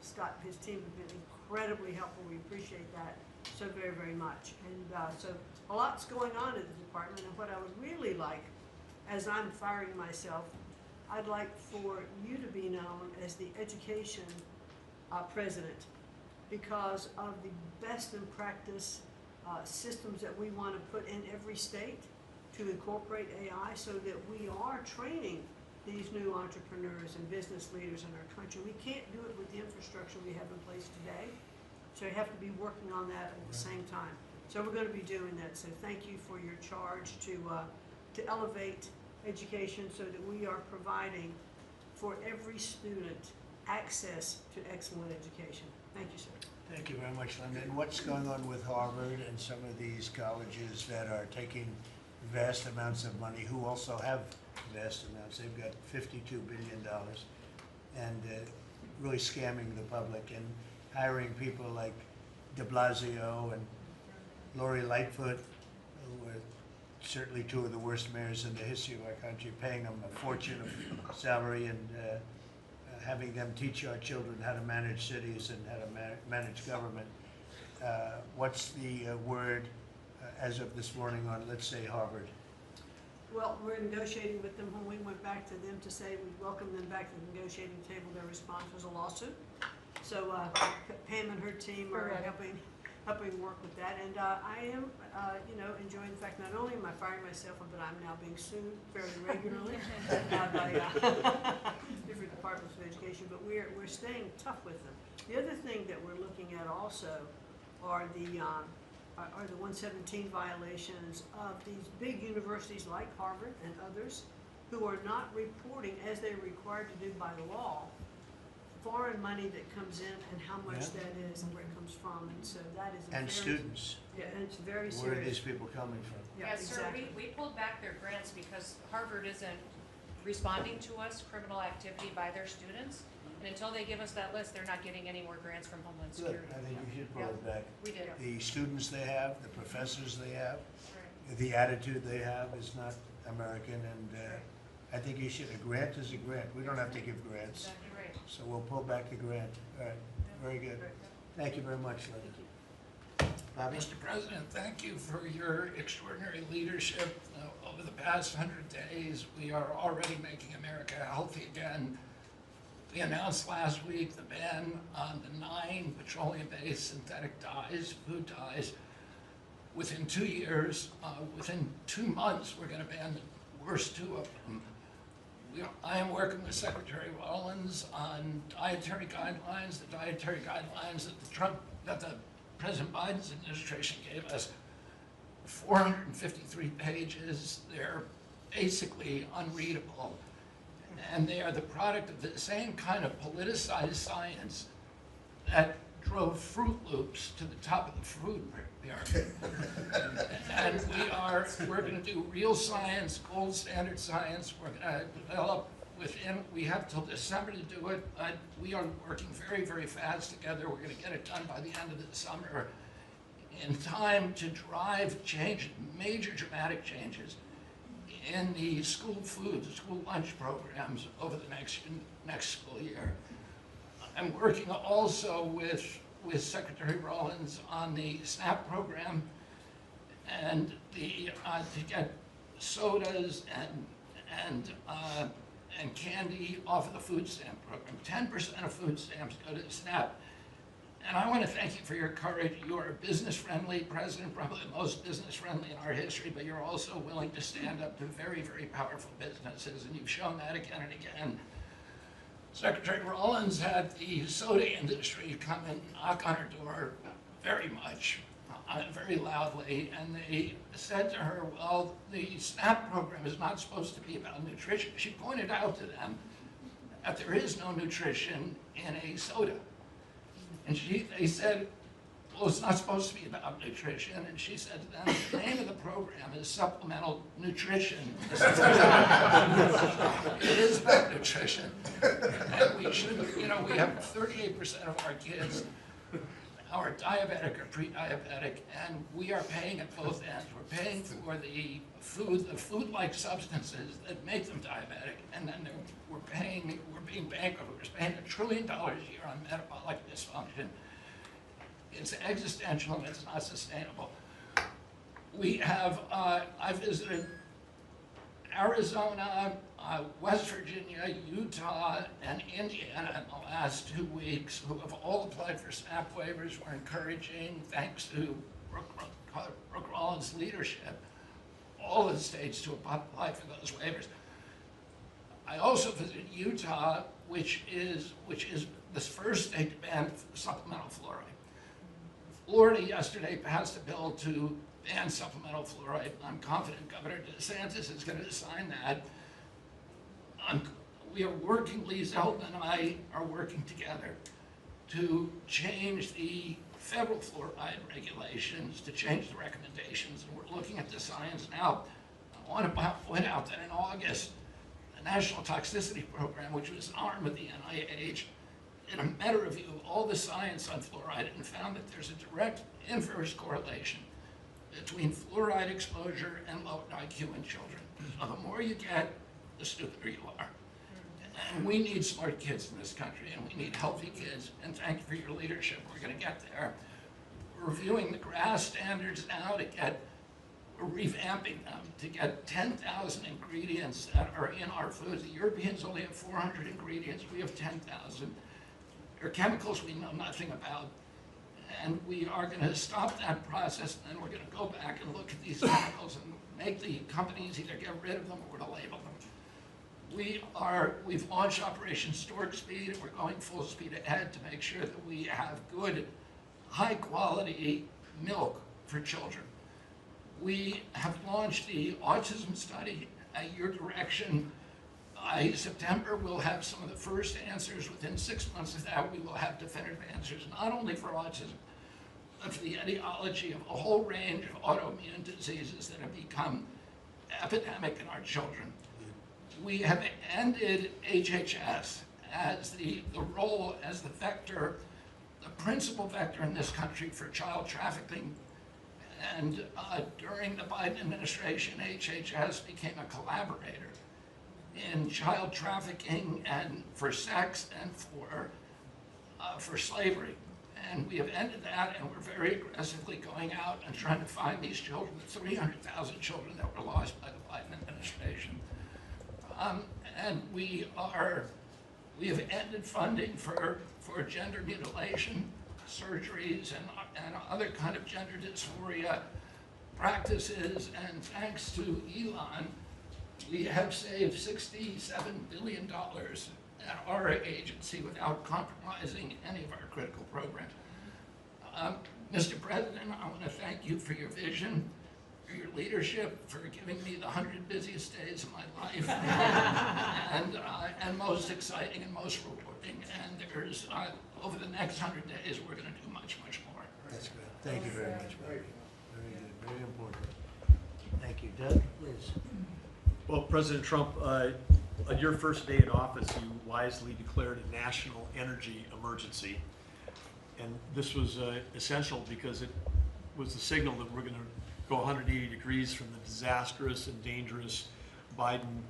Scott and his team have been incredibly helpful. We appreciate that so very, very much. And so a lot's going on at the department. And what I would really like, as I'm firing myself, I'd like for you to be known as the education president, because of the best in practice systems that we want to put in every state to incorporate AI, so that we are training these new entrepreneurs and business leaders in our country. We can't do it with the infrastructure we have in place today, so you have to be working on that at the same time. So we're going to be doing that. So thank you for your charge to elevate education so that we are providing for every student access to excellent education. Thank you, sir. Thank you very much, Linda. And what's going on with Harvard and some of these colleges that are taking vast amounts of money, who also have vast amounts? They've got $52 billion, and really scamming the public and hiring people like de Blasio and Lori Lightfoot, who are certainly two of the worst mayors in the history of our country, paying them a fortune of salary and having them teach our children how to manage cities and how to manage government. What's the word as of this morning on, let's say, Harvard? Well, we're negotiating with them. When we went back to them to say we welcome them back to the negotiating table, their response was a lawsuit. So Pam and her team are helping work with that. And I am, enjoying the fact not only am I firing myself, but I'm now being sued fairly regularly by different departments of education. But we're staying tough with them. The other thing that we're looking at also are the 117 violations of these big universities like Harvard and others who are not reporting, as they're required to do by law, foreign money that comes in and how much that is and where it comes from. And so that is And students. Yeah, and it's very serious. Where are these people coming from? Yeah, Yes, sir, exactly. we pulled back their grants because Harvard isn't responding to us, criminal activity by their students. And until they give us that list, they're not getting any more grants from Homeland Good. Security. I think you should pull it back. We did. The students they have, the professors they have, the attitude they have is not American, and I think you should. A grant is a grant. We don't have to give grants. Exactly right. So we'll pull back the grant. All right, very good. Thank you very much, Linda. Bobby? Mr. President, thank you for your extraordinary leadership. Over the past 100 days, we are already making America healthy again. We announced last week the ban on the 9 petroleum-based synthetic dyes, food dyes. Within 2 years, within 2 months, we're going to ban the worst 2 of them. I am working with Secretary Rollins on dietary guidelines, the dietary guidelines that the President Biden's administration gave us. 453 pages. They're basically unreadable. And they are the product of the same kind of politicized science that drove Fruit Loops to the top of the food pyramid. And we're going to do real science, gold standard science. We're going to develop we have till December to do it, but we are working very, very fast together. We're going to get it done by the end of the summer in time to drive change, major dramatic changes in the school food, the school lunch programs over the next school year. I'm working also with Secretary Rollins on the SNAP program and to get sodas and candy off of the food stamp program. 10% of food stamps go to SNAP. And I want to thank you for your courage. You are a business-friendly president, probably the most business-friendly in our history, but you're also willing to stand up to very, very powerful businesses, and you've shown that again and again. Secretary Rollins had the soda industry come and knock on her door very much, very loudly, and they said to her, well, the SNAP program is not supposed to be about nutrition. She pointed out to them that there is no nutrition in a soda. And they said, well, it's not supposed to be about nutrition. And she said to them, the name of the program is supplemental nutrition. It is about nutrition. And we should, we have 38% of our kids are diabetic or pre-diabetic, and we are paying at both ends. We're paying for the food-like substances that make them diabetic, and then we're being bankrupt. We're spending $1 trillion a year on metabolic dysfunction. It's existential and it's not sustainable. We have, I visited Arizona, West Virginia, Utah, and Indiana in the last 2 weeks, who have all applied for SNAP waivers. We're encouraging, thanks to Brooke Rollins' leadership, all of the states to apply for those waivers. I also visited Utah, which is the first state to ban supplemental fluoride. Florida yesterday passed a bill to ban supplemental fluoride. I'm confident Governor DeSantis is going to sign that. We are working, Lee Zeldin and I are working together to change the federal fluoride regulations, to change the recommendations, and we're looking at the science now. I want to point out that in August, the National Toxicity Program, which was an arm of the NIH, did a meta-review of all the science on fluoride and found that there's a direct inverse correlation between fluoride exposure and low IQ in children. So the more you get, the stupider you are. And we need smart kids in this country, and we need healthy kids, and thank you for your leadership. We're going to get there. We're reviewing the GRAS standards now we're revamping them to get 10,000 ingredients that are in our foods. The Europeans only have 400 ingredients. We have 10,000. There are chemicals we know nothing about. And we are going to stop that process, and then we're going to go back and look at these chemicals and make the companies either get rid of them or to label them. We've launched Operation Stork Speed, and we're going full speed ahead to make sure that we have good, high-quality milk for children. We have launched the autism study at your direction. By September, we'll have some of the first answers. Within 6 months of that, we will have definitive answers, not only for autism, but for the etiology of a whole range of autoimmune diseases that have become epidemic in our children. We have ended HHS as the role as the vector, the principal vector in this country for child trafficking. And during the Biden administration, HHS became a collaborator in child trafficking and for sex and for slavery. And we have ended that, and we're very aggressively going out and trying to find these children, the 300,000 children that were lost by the Biden administration. And we have ended funding for gender mutilation surgeries and other kind of gender dysphoria practices, and thanks to Elon, we have saved $67 billion at our agency without compromising any of our critical programs. Mr. President, I want to thank you for your vision, for your leadership, for giving me the 100 busiest days of my life, and most exciting and most rewarding. And there's, over the next 100 days, we're going to do much, much more. That's good. Thank you very much, Barry. Very good, very important. Thank you. Doug, please. Well, President Trump, on your first day in office, you wisely declared a national energy emergency. And this was essential because it was the signal that we're going to go 180 degrees from the disastrous and dangerous Biden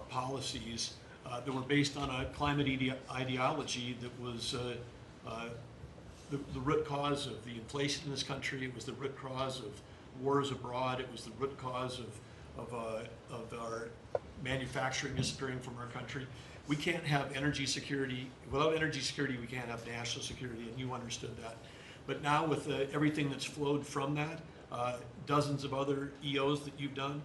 policies that were based on a climate ideology that was the root cause of the inflation in this country. It was the root cause of wars abroad. It was the root cause of our manufacturing disappearing from our country. We can't have energy security. Without energy security, we can't have national security, and you understood that. But now with everything that's flowed from that, dozens of other EOs that you've done,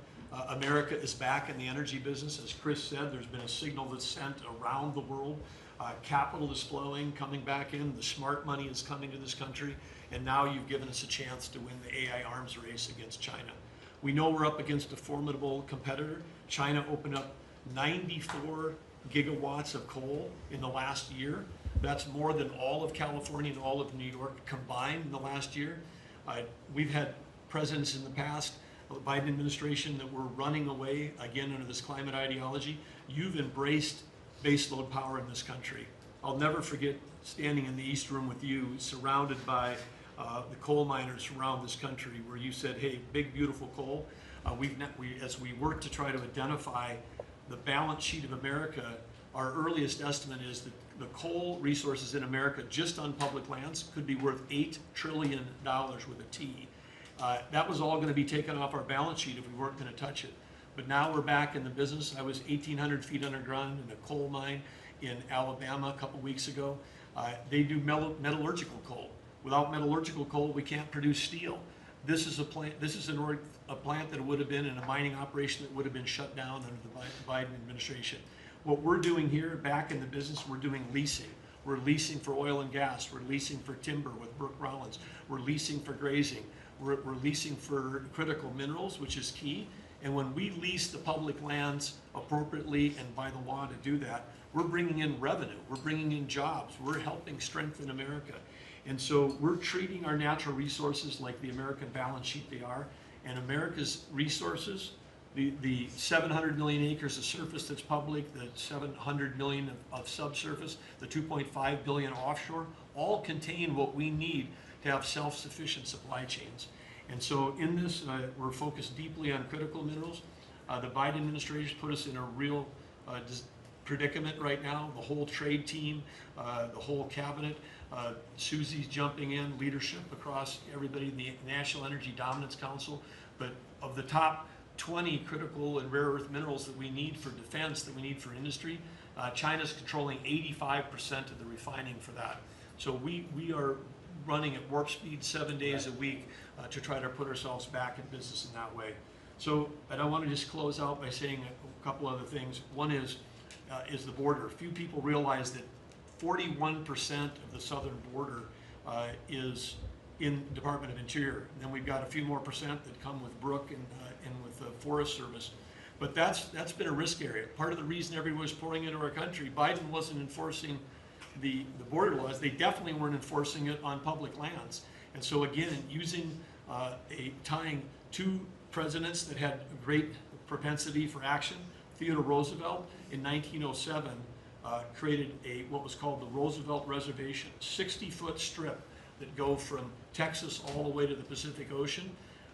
America is back in the energy business. As Chris said, there's been a signal that's sent around the world. Capital is flowing, coming back in. The smart money is coming to this country. And now you've given us a chance to win the AI arms race against China. We know we're up against a formidable competitor. China opened up 94 gigawatts of coal in the last year. That's more than all of California and all of New York combined in the last year. We've had presidents in the past, the Biden administration, that were running away, again, under this climate ideology. You've embraced baseload power in this country. I'll never forget standing in the East Room with you, surrounded by the coal miners around this country, where you said, hey, big, beautiful coal. As we work to try to identify the balance sheet of America, our earliest estimate is that the coal resources in America, just on public lands, could be worth $8 trillion with a T. That was all going to be taken off our balance sheet if we weren't going to touch it. But now we're back in the business. I was 1,800 feet underground in a coal mine in Alabama a couple weeks ago. They do metallurgical coal. Without metallurgical coal, we can't produce steel. This is a plant. This is a plant that would have been in a mining operation that would have been shut down under the Biden administration. What we're doing here, back in the business, we're doing leasing. We're leasing for oil and gas. We're leasing for timber with Brooke Rollins. We're leasing for grazing. We're leasing for critical minerals, which is key. And when we lease the public lands appropriately and by the law to do that, we're bringing in revenue. We're bringing in jobs. We're helping strengthen America. And so we're treating our natural resources like the American balance sheet they are. And America's resources, the 700 million acres of surface that's public, the 700 million of subsurface, the 2.5 billion offshore, all contain what we need to have self-sufficient supply chains. And so in this, we're focused deeply on critical minerals. The Biden administration put us in a real predicament right now. The whole trade team, the whole cabinet, Susie's jumping in, leadership across everybody in the National Energy Dominance Council. But of the top 20 critical and rare earth minerals that we need for defense, that we need for industry, China's controlling 85% of the refining for that. So we are running at warp speed 7 days a week to try to put ourselves back in business in that way. So, and I want to just close out by saying a couple other things. One is the border. Few people realize that 41% of the southern border is in the Department of Interior. And then we've got a few more percent that come with Brooke and with the Forest Service. But that's been a risk area. Part of the reason everyone was pouring into our country, Biden wasn't enforcing the border laws. They definitely weren't enforcing it on public lands. And so again, using tying two presidents that had a great propensity for action, Theodore Roosevelt in 1907 created what was called the Roosevelt Reservation, 60-foot strip that go from Texas all the way to the Pacific Ocean,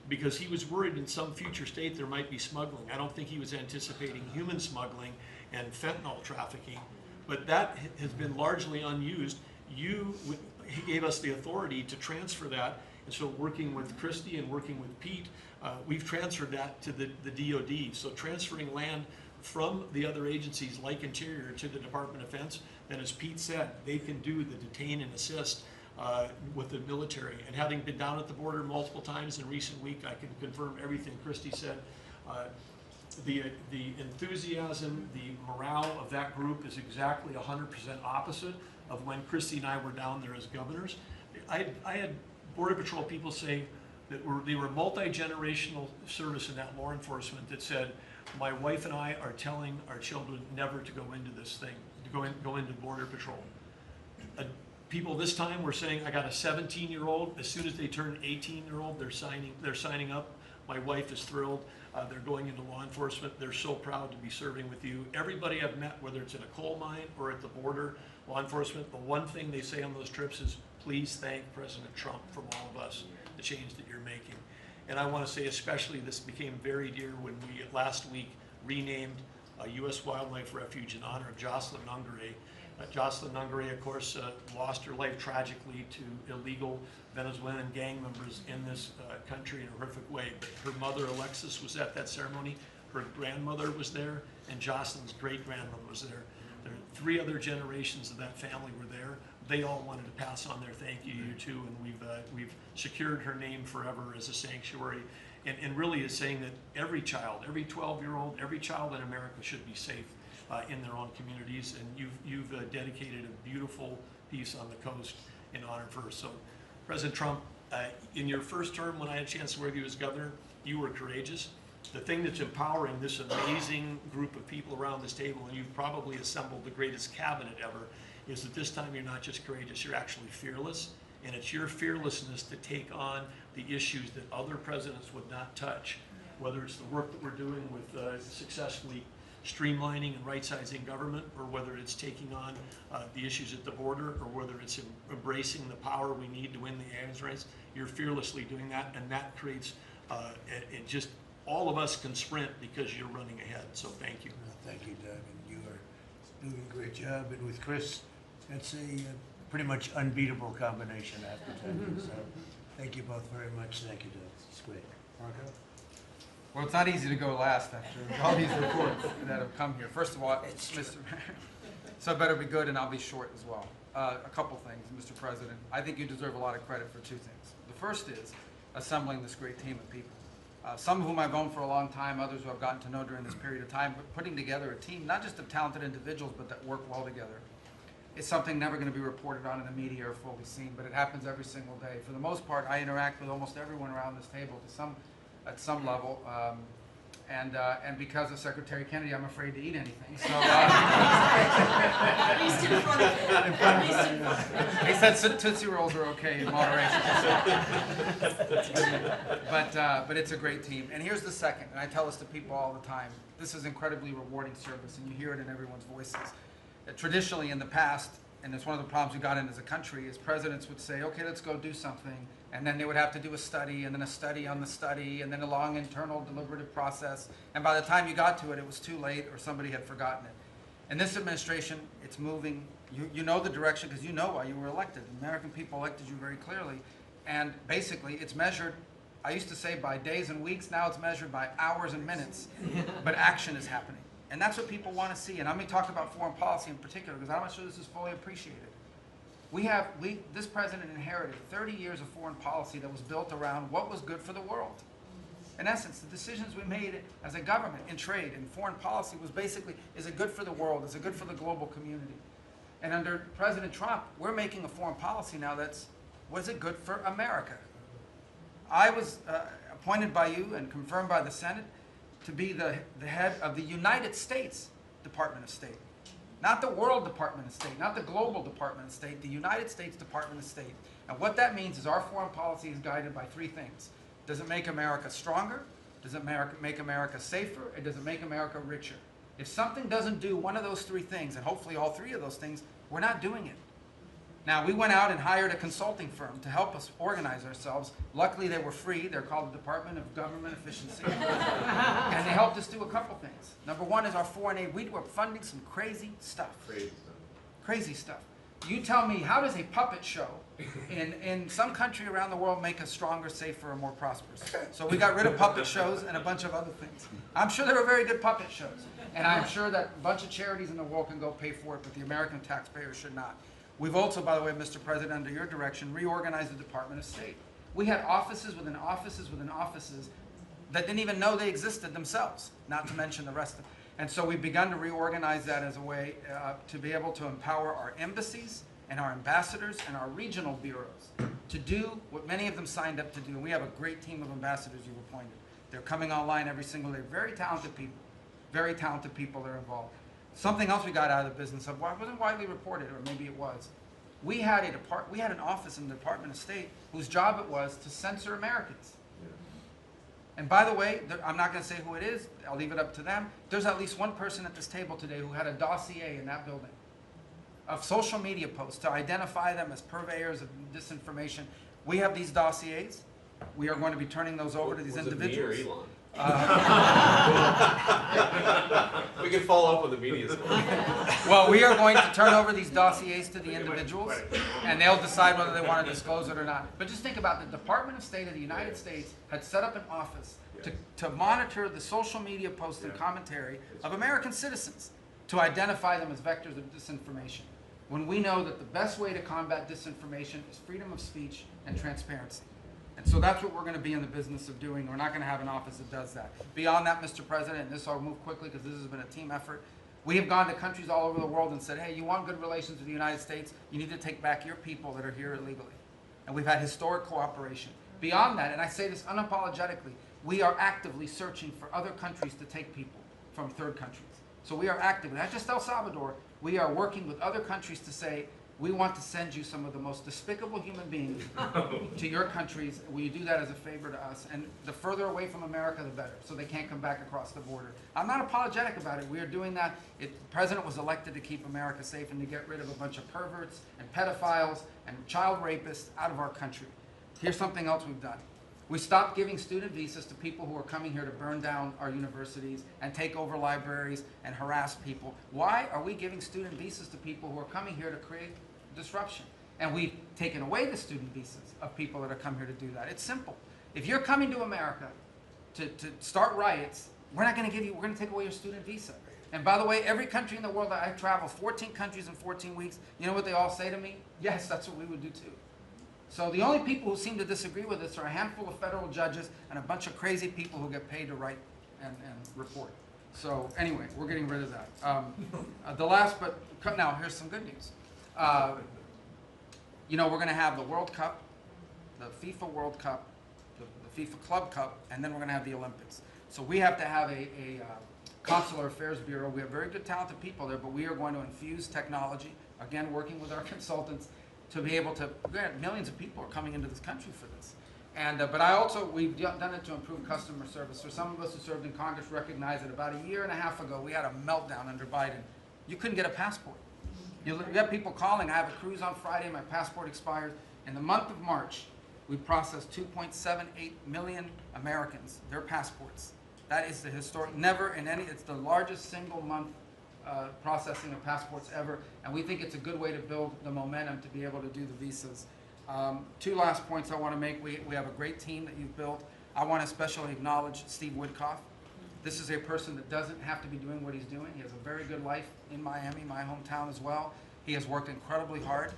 because he was worried in some future state there might be smuggling. I don't think he was anticipating human smuggling and fentanyl trafficking, but that has been largely unused. he gave us the authority to transfer that. And so working with Christie and working with Pete, we've transferred that to the DOD. So transferring land from the other agencies like Interior to the Department of Defense, then as Pete said, they can do the detain and assist with the military. And having been down at the border multiple times in recent week, I can confirm everything Christie said. The enthusiasm, the morale of that group is exactly 100% opposite of when Christie and I were down there as governors. I had Border Patrol people say that they were multi-generational service in that law enforcement that said, my wife and I are telling our children never to go into this thing, to go into Border Patrol. People this time were saying, I got a 17-year-old. As soon as they turn 18-year-old, they're signing up. My wife is thrilled. They're going into law enforcement. They're so proud to be serving with you. Everybody I've met, whether it's in a coal mine or at the border, law enforcement, the one thing they say on those trips is, please thank President Trump from all of us, the change that you're making. And I want to say especially this became very dear when we last week renamed a U.S. Wildlife Refuge in honor of Jocelyn Nungare. Jocelyn Nungare, of course, lost her life tragically to illegal Venezuelan gang members in this country in a horrific way. But her mother, Alexis, was at that ceremony. Her grandmother was there, and Jocelyn's great-grandmother was there. There are 3 other generations of that family were there. They all wanted to pass on their thank you too, and we've secured her name forever as a sanctuary. And really is saying that every child, every 12-year-old, every child in America should be safe in their own communities, and you've dedicated a beautiful piece on the coast in honor of her. So, President Trump, in your first term when I had a chance to work with you as governor, you were courageous. The thing that's empowering this amazing group of people around this table, and you've probably assembled the greatest cabinet ever, is that this time you're not just courageous, you're actually fearless. And it's your fearlessness to take on the issues that other presidents would not touch, whether it's the work that we're doing with successfully streamlining and right-sizing government, or whether it's taking on the issues at the border, or whether it's embracing the power we need to win the aliens race. You're fearlessly doing that, and that creates, it just, all of us can sprint because you're running ahead, so thank you. Thank you, Doug, and you are doing a great job, and with Chris, that's a pretty much unbeatable combination after 10 years, so thank you both very much. Thank you, Doug. It's great. Marco? Well, it's not easy to go last after all these reports that have come here. First of all, Mr. So I better be good, and I'll be short as well. A couple things, Mr. President. I think you deserve a lot of credit for 2 things. The first is assembling this great team of people. Some of whom I've known for a long time, others who I've gotten to know during this period of time, but putting together a team, not just of talented individuals, but that work well together. It's something never going to be reported on in the media or fully seen, but it happens every single day. For the most part, I interact with almost everyone around this table at some level, and because of Secretary Kennedy, I'm afraid to eat anything. So, At least in front of him. At least in front of him. he said Tootsie Rolls are okay in moderation. But it's a great team. And here's the second, and I tell this to people all the time. This is incredibly rewarding service, and you hear it in everyone's voices. Traditionally in the past, and it's one of the problems we got in as a country, is presidents would say, okay, let's go do something, and then they would have to do a study, and then a study on the study, and then a long internal deliberative process, and by the time you got to it, it was too late, or somebody had forgotten it. In this administration, it's moving. You know the direction because you know why you were elected. The American people elected you very clearly, and basically it's measured, I used to say by days and weeks, now it's measured by hours and minutes, but action is happening. And that's what people want to see. And I'm going to talk about foreign policy in particular because I'm not sure this is fully appreciated. This president inherited 30 years of foreign policy that was built around what was good for the world. In essence, the decisions we made as a government in trade and foreign policy was basically, is it good for the world? Is it good for the global community? And under President Trump, we're making a foreign policy now that's, was it good for America? I was appointed by you and confirmed by the Senate to be the head of the United States Department of State. Not the World Department of State, not the Global Department of State, the United States Department of State. And what that means is our foreign policy is guided by 3 things. Does it make America stronger? Does it make America safer? And does it make America richer? If something doesn't do one of those 3 things, and hopefully all 3 of those things, we're not doing it. Now, we went out and hired a consulting firm to help us organize ourselves. Luckily, they were free. They're called the Department of Government Efficiency. And they helped us do a couple things. Number 1 is our foreign aid. We were funding some crazy stuff. Crazy stuff. You tell me, how does a puppet show in some country around the world make us stronger, safer, and more prosperous. So we got rid of puppet shows and a bunch of other things. I'm sure they were very good puppet shows. And I'm sure that a bunch of charities in the world can go pay for it, but the American taxpayer should not. We've also, by the way, Mr. President, under your direction, reorganized the Department of State. We had offices within offices within offices that didn't even know they existed themselves, not to mention the rest of them. And so we've begun to reorganize that as a way to be able to empower our embassies and our ambassadors and our regional bureaus to do what many of them signed up to do. And we have a great team of ambassadors you've appointed. They're coming online every single day. Very talented people that are involved. Something else we got out of the business of, wasn't widely reported, or maybe it was. We had an office in the Department of State whose job it was to censor Americans. And by the way, I'm not going to say who it is. I'll leave it up to them. There's at least one person at this table today who had a dossier in that building of social media posts to identify them as purveyors of disinformation. We have these dossiers. We are going to be turning those over to these individuals. Was it me or Elon? We can follow up with the media story. Well, we are going to turn over these dossiers to the individuals, and they'll decide whether they want to disclose it or not. But just think about the Department of State of the United States had set up an office to monitor the social media posts and commentary of American citizens to identify them as vectors of disinformation, when we know that the best way to combat disinformation is freedom of speech and transparency. And so that's what we're going to be in the business of doing. We're not going to have an office that does that. Beyond that, Mr. President, and this I'll move quickly because this has been a team effort, we have gone to countries all over the world and said, hey, you want good relations with the United States, you need to take back your people that are here illegally. And we've had historic cooperation. Beyond that, and I say this unapologetically, we are actively searching for other countries to take people from third countries. So we are actively, not just El Salvador, we are working with other countries to say, we want to send you some of the most despicable human beings to your countries. Will you do that as a favor to us? And the further away from America, the better, so they can't come back across the border. I'm not apologetic about it. We are doing that. The president was elected to keep America safe and to get rid of a bunch of perverts and pedophiles and child rapists out of our country. Here's something else we've done. We stopped giving student visas to people who are coming here to burn down our universities and take over libraries and harass people. Why are we giving student visas to people who are coming here to create disruption? And we've taken away the student visas of people that have come here to do that. It's simple. If you're coming to America to start riots, we're going to take away your student visa. And by the way, every country in the world that I've traveled, 14 countries in 14 weeks, you know what they all say to me? Yes, that's what we would do too. So the only people who seem to disagree with us are a handful of federal judges and a bunch of crazy people who get paid to write and report. So anyway, we're getting rid of that. The last, but now here's some good news. You know, we're going to have the World Cup, the FIFA World Cup, the FIFA Club Cup, and then we're going to have the Olympics. So we have to have a Consular Affairs Bureau. We have very good, talented people there, but we are going to infuse technology, again, working with our consultants, to be able to, millions of people are coming into this country for this. And, but we've done it to improve customer service. For some of us who served in Congress recognize that about a year and a half ago, we had a meltdown under Biden. You couldn't get a passport. You got people calling, I have a cruise on Friday, my passport expires. In the month of March, we processed 2.78 million Americans, their passports. That is the historic, it's the largest single month processing of passports ever, and we think it's a good way to build the momentum to be able to do the visas. Two last points I want to make. We have a great team that you've built. I want to especially acknowledge Steve Woodcock. This is a person that doesn't have to be doing what he's doing. He has a very good life in Miami, my hometown as well. He has worked incredibly hard,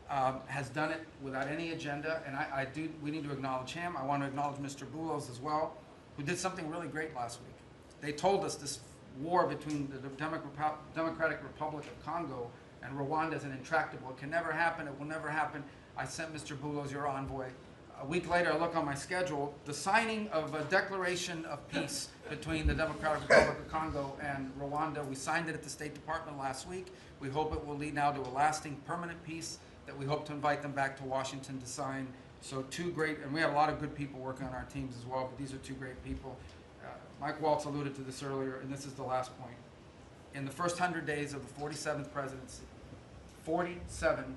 has done it without any agenda, and we need to acknowledge him. I want to acknowledge Mr. Boulos as well, who did something really great last week. They told us this war between the Democratic Republic of Congo and Rwanda is intractable. It can never happen. It will never happen. I sent Mr. Boulos, your envoy. A week later, I look on my schedule, the signing of a declaration of peace between the Democratic Republic of Congo and Rwanda. We signed it at the State Department last week. We hope it will lead now to a lasting, permanent peace that we hope to invite them back to Washington to sign. So two great, and we have a lot of good people working on our teams as well, but these are two great people. Mike Waltz alluded to this earlier, and this is the last point. In the first 100 days of the 47th presidency, 47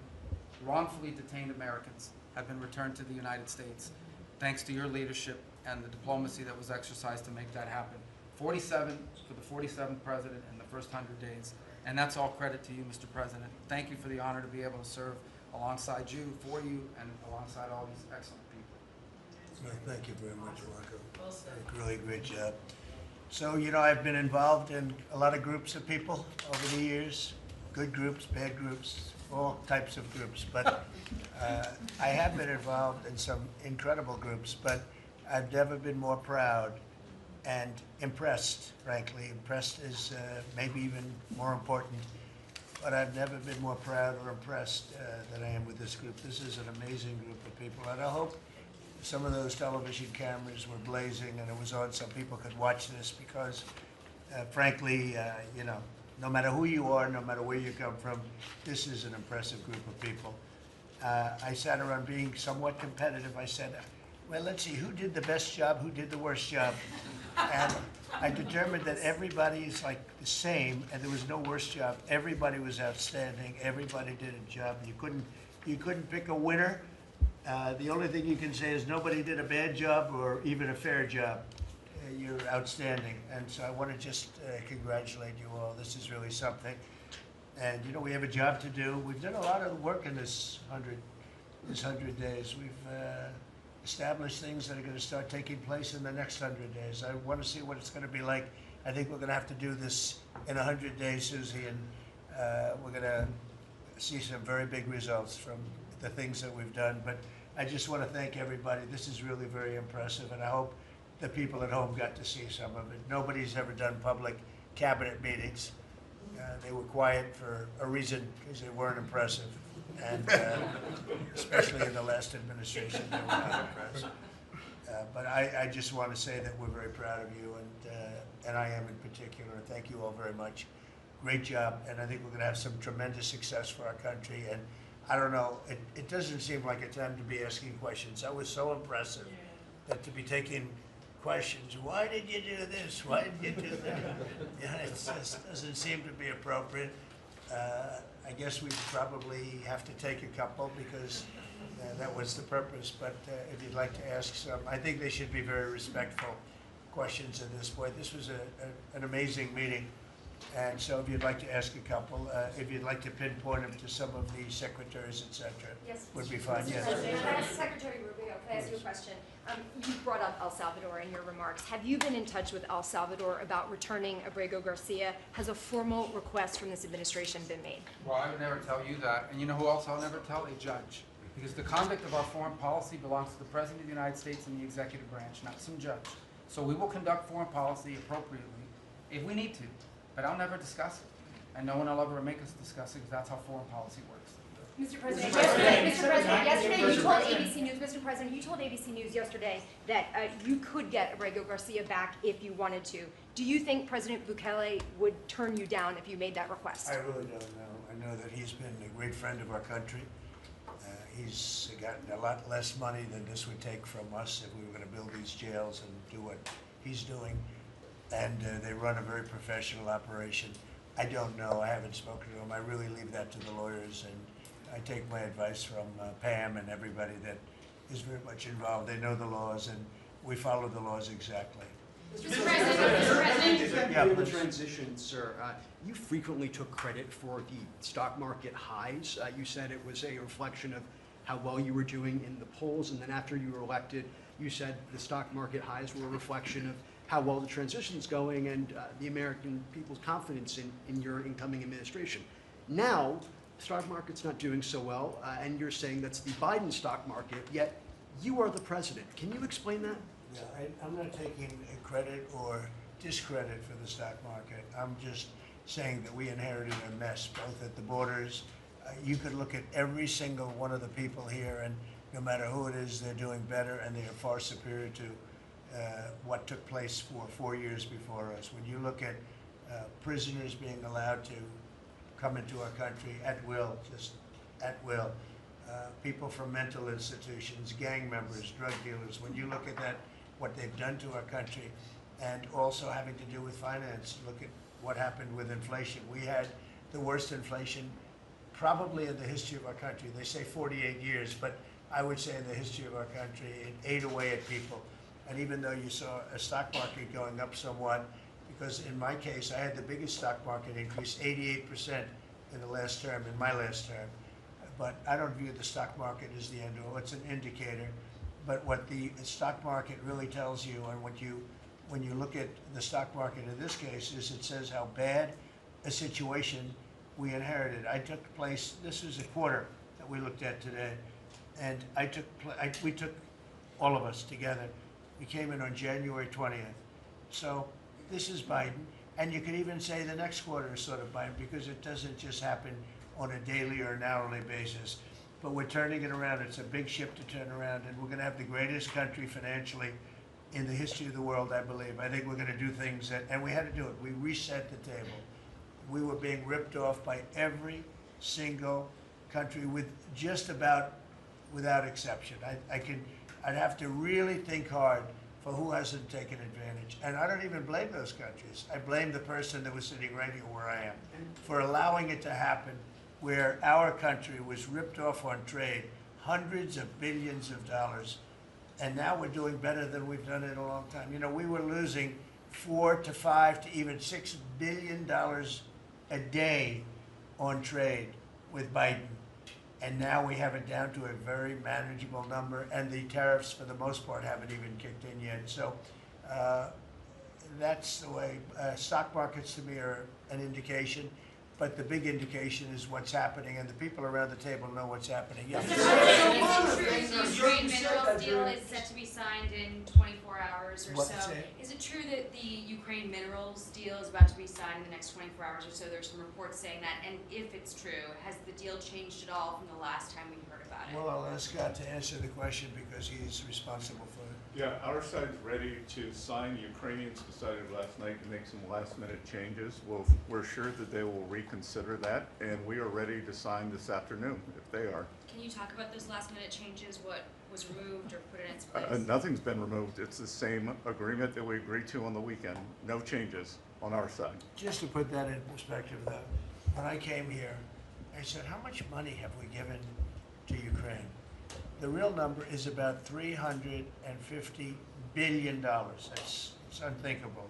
wrongfully detained Americans have been returned to the United States, thanks to your leadership and the diplomacy that was exercised to make that happen. 47 for the 47th president in the first 100 days, and that's all credit to you, Mr. President. Thank you for the honor to be able to serve alongside you, for you, and alongside all these excellent people. Well, thank you very much, Marco. Really great job. So, you know, I've been involved in a lot of groups of people over the years, good groups, bad groups, all types of groups. But I have been involved in some incredible groups, but I've never been more proud and impressed, frankly. Impressed is maybe even more important, but I've never been more proud or impressed than I am with this group. This is an amazing group of people, and I hope some of those television cameras were blazing and it was on so people could watch this because, frankly, you know, no matter who you are, no matter where you come from, this is an impressive group of people. I sat around being somewhat competitive. I said, well, let's see, who did the best job, who did the worst job? And I determined that everybody is like the same and there was no worst job. Everybody was outstanding. Everybody did a job. You couldn't pick a winner. The only thing you can say is nobody did a bad job or even a fair job. You're outstanding. And so I want to just congratulate you all. This is really something. And, you know, we have a job to do. We've done a lot of work in this 100 days. We've established things that are going to start taking place in the next 100 days. I want to see what it's going to be like. I think we're going to have to do this in 100 days, Susie, and we're going to see some very big results from the things that we've done. But I just want to thank everybody. This is really very impressive, and I hope the people at home got to see some of it. Nobody's ever done public cabinet meetings. They were quiet for a reason, because they weren't impressive. And especially in the last administration, they were not impressive. But I just want to say that we're very proud of you, and I am in particular. Thank you all very much. Great job, and I think we're going to have some tremendous success for our country. And I don't know, it doesn't seem like a time to be asking questions. That was so impressive that to be taking questions, why did you do this? Why did you do that? Yeah, it just doesn't seem to be appropriate. I guess we probably have to take a couple because that was the purpose. But if you'd like to ask some, I think they should be very respectful questions at this point. This was an amazing meeting. And so if you'd like to ask a couple, if you'd like to pinpoint them to some of the secretaries, et cetera, yes, would be fine. Yes. Secretary Rubio, can I ask you a question? You brought up El Salvador in your remarks. Have you been in touch with El Salvador about returning Abrego Garcia? Has a formal request from this administration been made? Well, I would never tell you that. And you know who else I'll never tell? A judge. Because the conduct of our foreign policy belongs to the President of the United States and the executive branch, not some judge. So we will conduct foreign policy appropriately if we need to. But I'll never discuss it. And no one will ever make us discuss it because that's how foreign policy works. Mr. President, yesterday you told ABC News, Mr. President, you told ABC News yesterday that you could get Abrego Garcia back if you wanted to. Do you think President Bukele would turn you down if you made that request? I really don't know. I know that he's been a great friend of our country. He's gotten a lot less money than this would take from us if we were going to build these jails and do what he's doing. And they run a very professional operation. I don't know. I haven't spoken to him. I really leave that to the lawyers, and I take my advice from Pam and everybody that is very much involved. They know the laws, and we follow the laws exactly. Mr. President, yeah, the transition, sir. You frequently took credit for the stock market highs. You said it was a reflection of how well you were doing in the polls, and then after you were elected, you said the stock market highs were a reflection of how well the transition's going and the American people's confidence in your incoming administration. Now, the stock market's not doing so well, and you're saying that's the Biden stock market, yet you are the president. Can you explain that? Yeah, I'm not taking credit or discredit for the stock market. I'm just saying that we inherited a mess, both at the borders. You could look at every single one of the people here, and no matter who it is, they're doing better, and they are far superior to what took place for 4 years before us. When you look at prisoners being allowed to come into our country at will, just at will, people from mental institutions, gang members, drug dealers, when you look at that, what they've done to our country, and also having to do with finance, look at what happened with inflation. We had the worst inflation probably in the history of our country. They say 48 years, but I would say in the history of our country, it ate away at people. And even though you saw a stock market going up somewhat, because in my case, I had the biggest stock market increase, 88% in the last term, in my last term. but I don't view the stock market as the end all. It's an indicator. But what the stock market really tells you, and when you look at the stock market in this case, is it says how bad a situation we inherited. This was a quarter that we looked at today, and we took all of us together. We came in on January 20th. So this is Biden, and you could even say the next quarter is sort of Biden because it doesn't just happen on a daily or an hourly basis. But we're turning it around. It's a big ship to turn around, and we're going to have the greatest country financially in the history of the world, I believe. I think we're going to do things and we had to do it. We reset the table. We were being ripped off by every single country without exception. I'd have to really think hard for who hasn't taken advantage. And I don't even blame those countries. I blame the person that was sitting right here where I am for allowing it to happen, where our country was ripped off on trade, hundreds of billions of dollars, and now we're doing better than we've done in a long time. You know, we were losing $4 to $5 to even $6 billion a day on trade with Biden. And now we have it down to a very manageable number, and the tariffs, for the most part, haven't even kicked in yet. So that's the way. Stock markets, to me, are an indication, but the big indication is what's happening, and the people around the table know what's happening. Yeah. The Ukraine minerals deal is set to be signed in 24 hours or What's so. it? Is it true that the Ukraine minerals deal is about to be signed in the next 24 hours or so? There's some reports saying that. And if it's true, has the deal changed at all from the last time we heard about it? Well, I'll ask Scott to answer the question because he's responsible for it. Yeah, our side's ready to sign. The Ukrainians decided last night to make some last-minute changes. We're sure that they will reconsider that, and we are ready to sign this afternoon if they are. Can you talk about those last-minute changes? What was removed or put in its place? Nothing's been removed. It's the same agreement that we agreed to on the weekend. No changes on our side. Just to put that in perspective, though, when I came here, I said, how much money have we given to Ukraine? The real number is about $350 billion. It's unthinkable.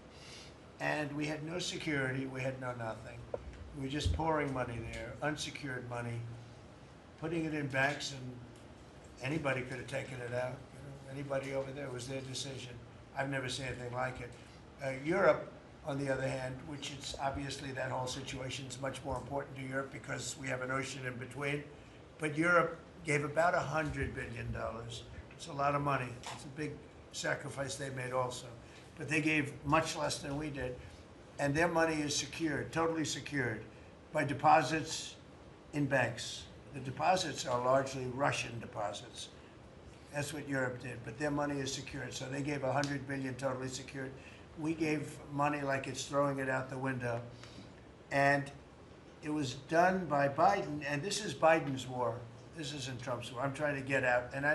And we had no security. We had no nothing. We were just pouring money there, unsecured money, putting it in banks, and anybody could have taken it out. You know, anybody over there, it was their decision. I've never seen anything like it. Europe, on the other hand, which is obviously that whole situation is much more important to Europe because we have an ocean in between. But Europe gave about $100 billion. It's a lot of money. It's a big sacrifice they made also. But they gave much less than we did. And their money is secured, totally secured, by deposits in banks. The deposits are largely Russian deposits. That's what Europe did. But their money is secured. So they gave $100 billion totally secured. We gave money like it's throwing it out the window. And it was done by Biden, and this is Biden's war. This isn't Trump's war. I'm trying to get out. And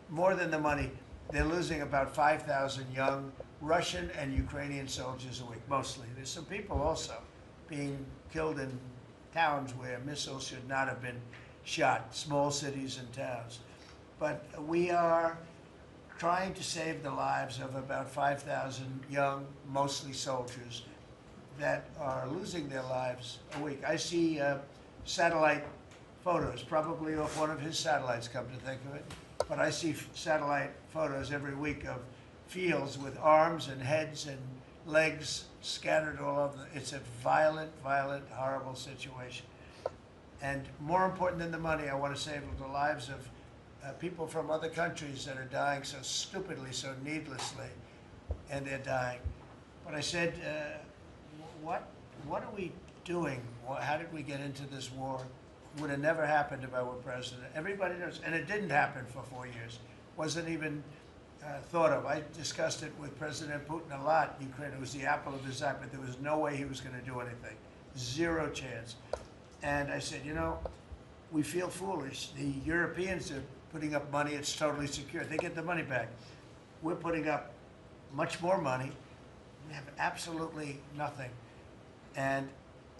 more than the money, they're losing about 5,000 young Russian and Ukrainian soldiers a week, mostly. There's some people also being killed in towns where missiles should not have been shot, small cities and towns. But we are trying to save the lives of about 5,000 young, mostly soldiers, that are losing their lives a week. I see satellite photos, probably off one of his satellites, come to think of it. But I see satellite photos every week of fields with arms and heads and legs scattered all over. It's a violent, violent, horrible situation. And more important than the money, I want to save the lives of people from other countries that are dying so stupidly, so needlessly, and they're dying. But I said, what are we doing? How did we get into this war? It would have never happened if I were president. Everybody knows, and it didn't happen for 4 years. Wasn't even thought of. I discussed it with President Putin a lot. Ukraine, it was the apple of his eye, but there was no way he was going to do anything. Zero chance. And I said, you know, we feel foolish. The Europeans are putting up money. It's totally secure. They get the money back. We're putting up much more money. We have absolutely nothing. And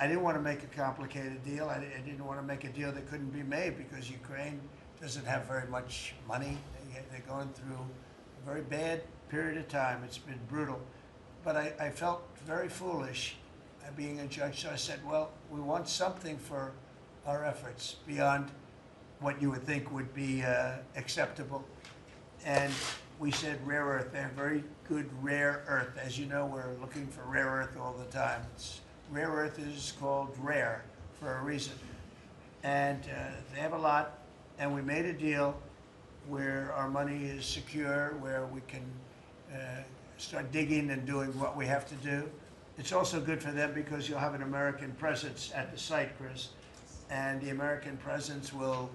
I didn't want to make a complicated deal. I didn't want to make a deal that couldn't be made because Ukraine doesn't have very much money. They're going through a very bad period of time. It's been brutal. But I felt very foolish being a judge. So I said, well, we want something for our efforts beyond what you would think would be acceptable. And we said rare earth. They have very good rare earth. As you know, we're looking for rare earth all the time. Rare earth is called rare for a reason. And they have a lot, and we made a deal where our money is secure, where we can start digging and doing what we have to do. It's also good for them because you'll have an American presence at the site, Chris. And the American presence will,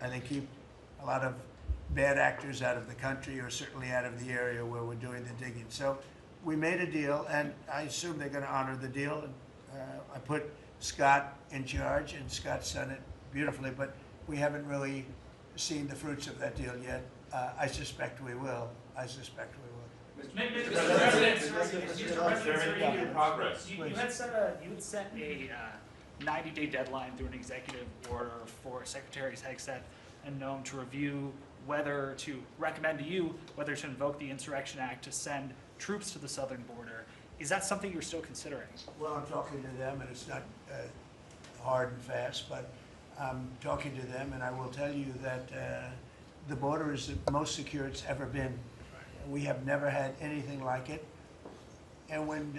I think, keep a lot of bad actors out of the country, or certainly out of the area where we're doing the digging. So we made a deal, and I assume they're going to honor the deal. I put Scott in charge, and Scott's done it beautifully, but we haven't really seen the fruits of that deal yet. I suspect we will. I suspect we will. Mr. President, progress. You had set a 90-day deadline through an executive order for Secretaries Hegseth and Noem to review whether to recommend to you whether to invoke the Insurrection Act to send troops to the southern border. Is that something you're still considering? Well, I'm talking to them, and it's not hard and fast, but I'm talking to them, and I will tell you that the border is the most secure it's ever been. We have never had anything like it. And when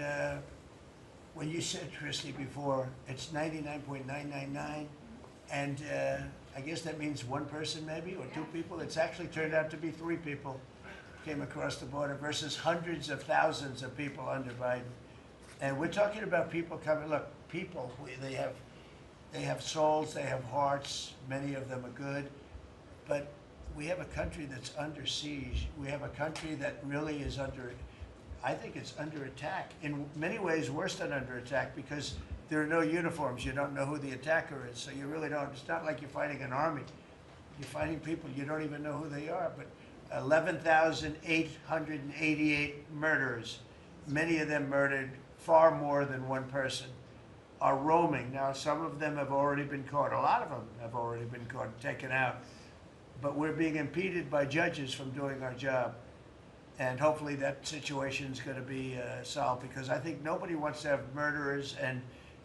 you said, Christy, before, it's 99.999, and I guess that means one person maybe, or two people. It's actually turned out to be 3 people came across the border versus hundreds of thousands of people under Biden. And we're talking about people coming. Look, people, they have souls, they have hearts. Many of them are good, but we have a country that's under siege. We have a country that really is under, I think it's under attack. In many ways, worse than under attack, because there are no uniforms. You don't know who the attacker is, so you really don't. It's not like you're fighting an army. You're fighting people, you don't even know who they are. But 11,888 murderers, many of them murdered far more than one person, are roaming. Now, some of them have already been caught. A lot of them have already been caught and taken out. But we're being impeded by judges from doing our job. And hopefully that situation is going to be solved, because I think nobody wants to have murderers and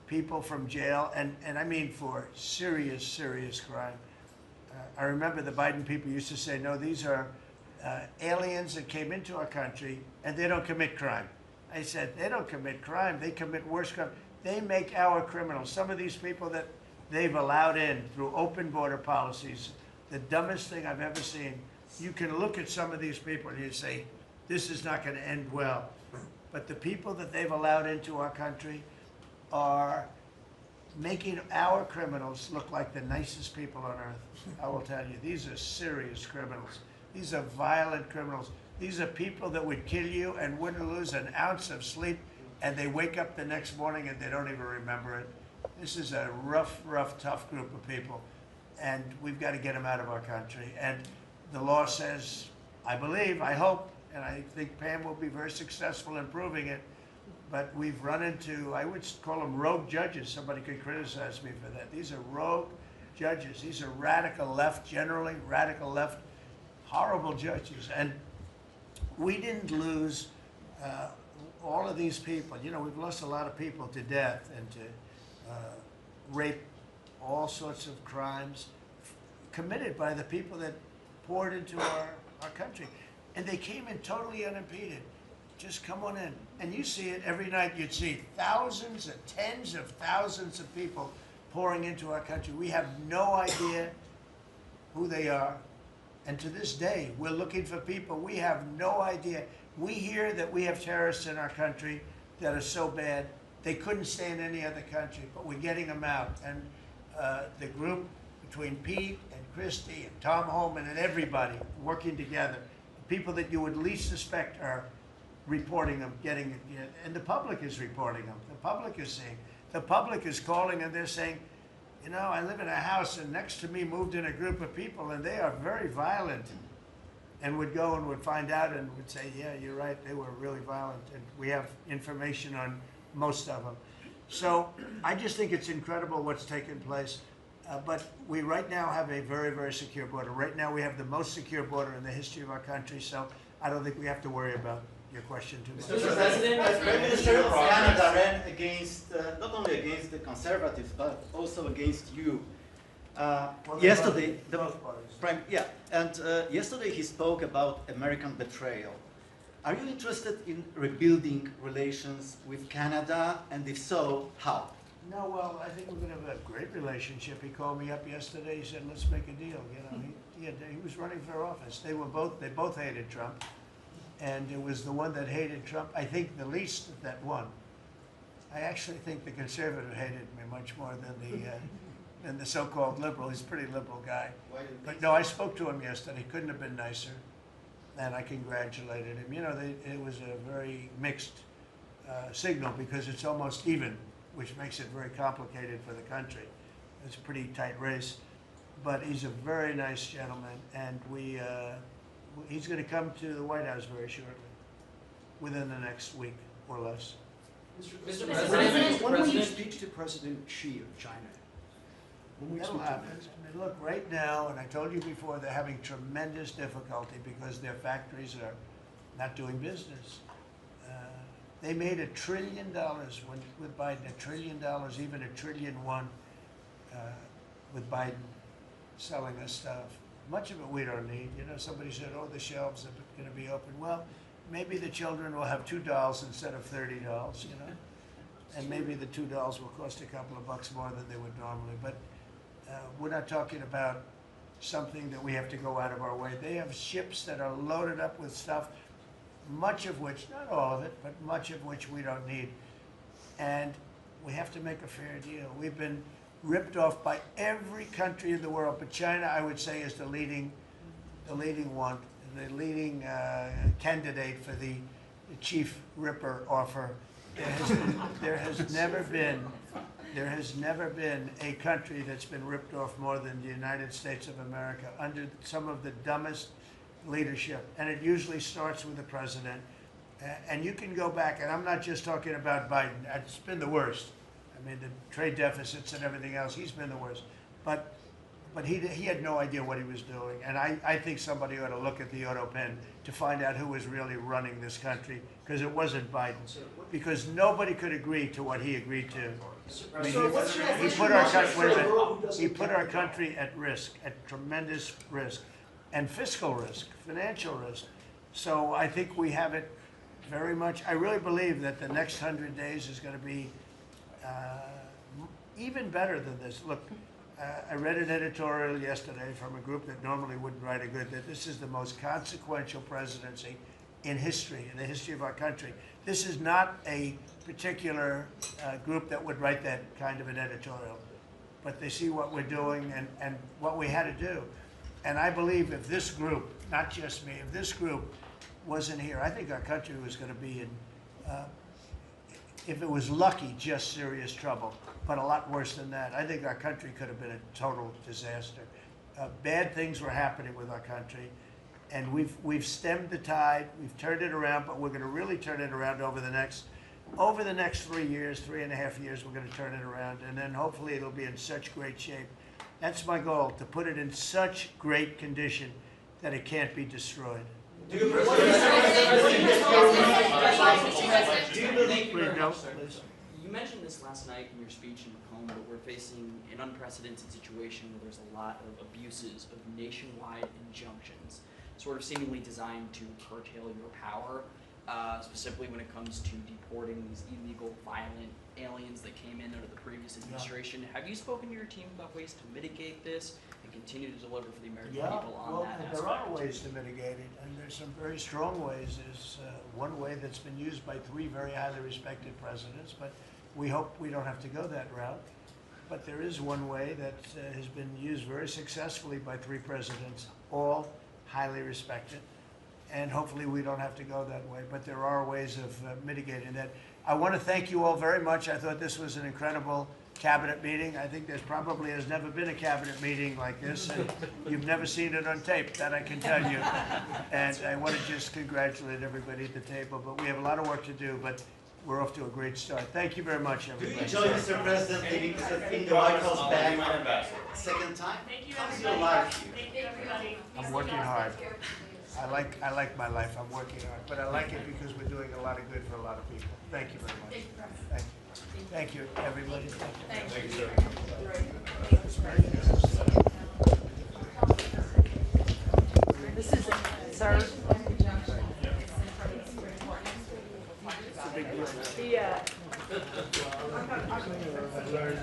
people from jail, and I mean for serious, serious crime. I remember the Biden people used to say, no, these are aliens that came into our country and they don't commit crime. I said, they don't commit crime, they commit worse crime. They make our criminals. Some of these people that they've allowed in through open border policies, the dumbest thing I've ever seen. You can look at some of these people and you say, this is not going to end well. But the people that they've allowed into our country are making our criminals look like the nicest people on earth. I will tell you, these are serious criminals. These are violent criminals. These are people that would kill you and wouldn't lose an ounce of sleep, and they wake up the next morning and they don't even remember it. This is a rough, rough, tough group of people, and we've got to get them out of our country. And the law says, I believe, I hope, and I think Pam will be very successful in proving it, but we've run into, I would call them rogue judges. Somebody could criticize me for that. These are rogue judges. These are radical left, generally radical left, horrible judges. And we didn't lose all of these people. You know, we've lost a lot of people to death and to rape, all sorts of crimes committed by the people that poured into our country. And they came in totally unimpeded. Just come on in. And you see it every night. You'd see thousands and tens of thousands of people pouring into our country. We have no idea who they are. And to this day, we're looking for people. We have no idea. We hear that we have terrorists in our country that are so bad, they couldn't stay in any other country, but we're getting them out. And the group between Pete and Christy and Tom Holman and everybody working together, people that you would least suspect are reporting them, getting it, and the public is reporting them. The public is seeing. The public is calling and they're saying, you know, I live in a house and next to me moved in a group of people and they are very violent, and would go and would find out and would say, yeah, you're right, they were really violent, and we have information on most of them. So I just think it's incredible what's taken place. But we right now have a very, very secure border. Right now we have the most secure border in the history of our country, so I don't think we have to worry about your question too much. Mr. President, as Prime Minister, Canada ran against, not only against the Conservatives, but also against you. Yesterday, both parties. yesterday he spoke about American betrayal. Are you interested in rebuilding relations with Canada, and if so, how? No, well, I think we're going to have a great relationship. He called me up yesterday. He said, "Let's make a deal." You know, he was running for office. They both hated Trump, and it was the one that hated Trump, I think, the least that won. I actually think the conservative hated me much more than the so-called liberal. He's a pretty liberal guy. But no, I spoke to him yesterday. Couldn't have been nicer, and I congratulated him. You know, it was a very mixed signal because it's almost even, which makes it very complicated for the country. It's a pretty tight race, but he's a very nice gentleman, and he's going to come to the White House very shortly, within the next week or less. Mr. President, when will you speak to President Xi of China? When will you That'll speak to him? happen. I mean, look, right now, and I told you before, they're having tremendous difficulty because their factories are not doing business. They made $1 trillion with Biden, $1 trillion, even $1.1 trillion with Biden selling us stuff. Much of it we don't need. You know, somebody said, "Oh, the shelves are going to be open." Well, maybe the children will have $2 instead of $30. You know, and maybe the $2 will cost a couple of bucks more than they would normally. But we're not talking about something that we have to go out of our way. They have ships that are loaded up with stuff, much of which, not all of it, but much of which we don't need. And we have to make a fair deal. We've been ripped off by every country in the world, but China, I would say, is the leading one, the leading candidate for the chief ripper offer. There has never been a country that's been ripped off more than the United States of America under some of the dumbest leadership. And it usually starts with the president. And you can go back, and I'm not just talking about Biden. It's been the worst. I mean, the trade deficits and everything else, he's been the worst. But he had no idea what he was doing. And I think somebody ought to look at the auto pen to find out who was really running this country, because it wasn't Biden. Because nobody could agree to what he agreed to. I mean, he put our country at risk, at tremendous risk, and fiscal risk, financial risk. So I think we have it very much. I really believe that the next 100 days is going to be even better than this. Look, I read an editorial yesterday from a group that normally wouldn't write a good, that this is the most consequential presidency in history, in the history of our country. This is not a particular group that would write that kind of an editorial, but they see what we're doing and what we had to do. And I believe if this group, not just me, if this group wasn't here, I think our country was going to be in, if it was lucky, just serious trouble, but a lot worse than that. I think our country could have been a total disaster. Bad things were happening with our country, and we've stemmed the tide, we've turned it around, but we're going to really turn it around over the next 3 years, 3.5 years, we're going to turn it around, and then hopefully it'll be in such great shape. That's my goal, to put it in such great condition that it can't be destroyed. You mentioned this last night in your speech in Macomb, but we're facing an unprecedented situation where there's a lot of abuses of nationwide injunctions, sort of seemingly designed to curtail your power, specifically when it comes to deporting these illegal, violent aliens that came in under the previous administration. Yeah. Have you spoken to your team about ways to mitigate this and continue to deliver for the American people on that aspect? There are ways to mitigate it, and there's some very strong ways. There's one way that's been used by 3 very highly respected presidents, but we hope we don't have to go that route. But there is one way that has been used very successfully by 3 presidents, all highly respected, and hopefully we don't have to go that way. But there are ways of mitigating that. I want to thank you all very much. I thought this was an incredible cabinet meeting. I think there's probably has never been a cabinet meeting like this, and you've never seen it on tape, that I can tell you. And I want to just congratulate everybody at the table, but we have a lot of work to do, but we're off to a great start. Thank you very much, everybody. Do you enjoy, Mr. President, taking the White House back second time? How's your life here? Thank you, everybody. I'm working hard. I like my life. I'm working hard, but I like it because we're doing a lot of good for a lot of people. Thank you very much. Thank you. Thank you, everybody. Thank you. Thank you. I learned.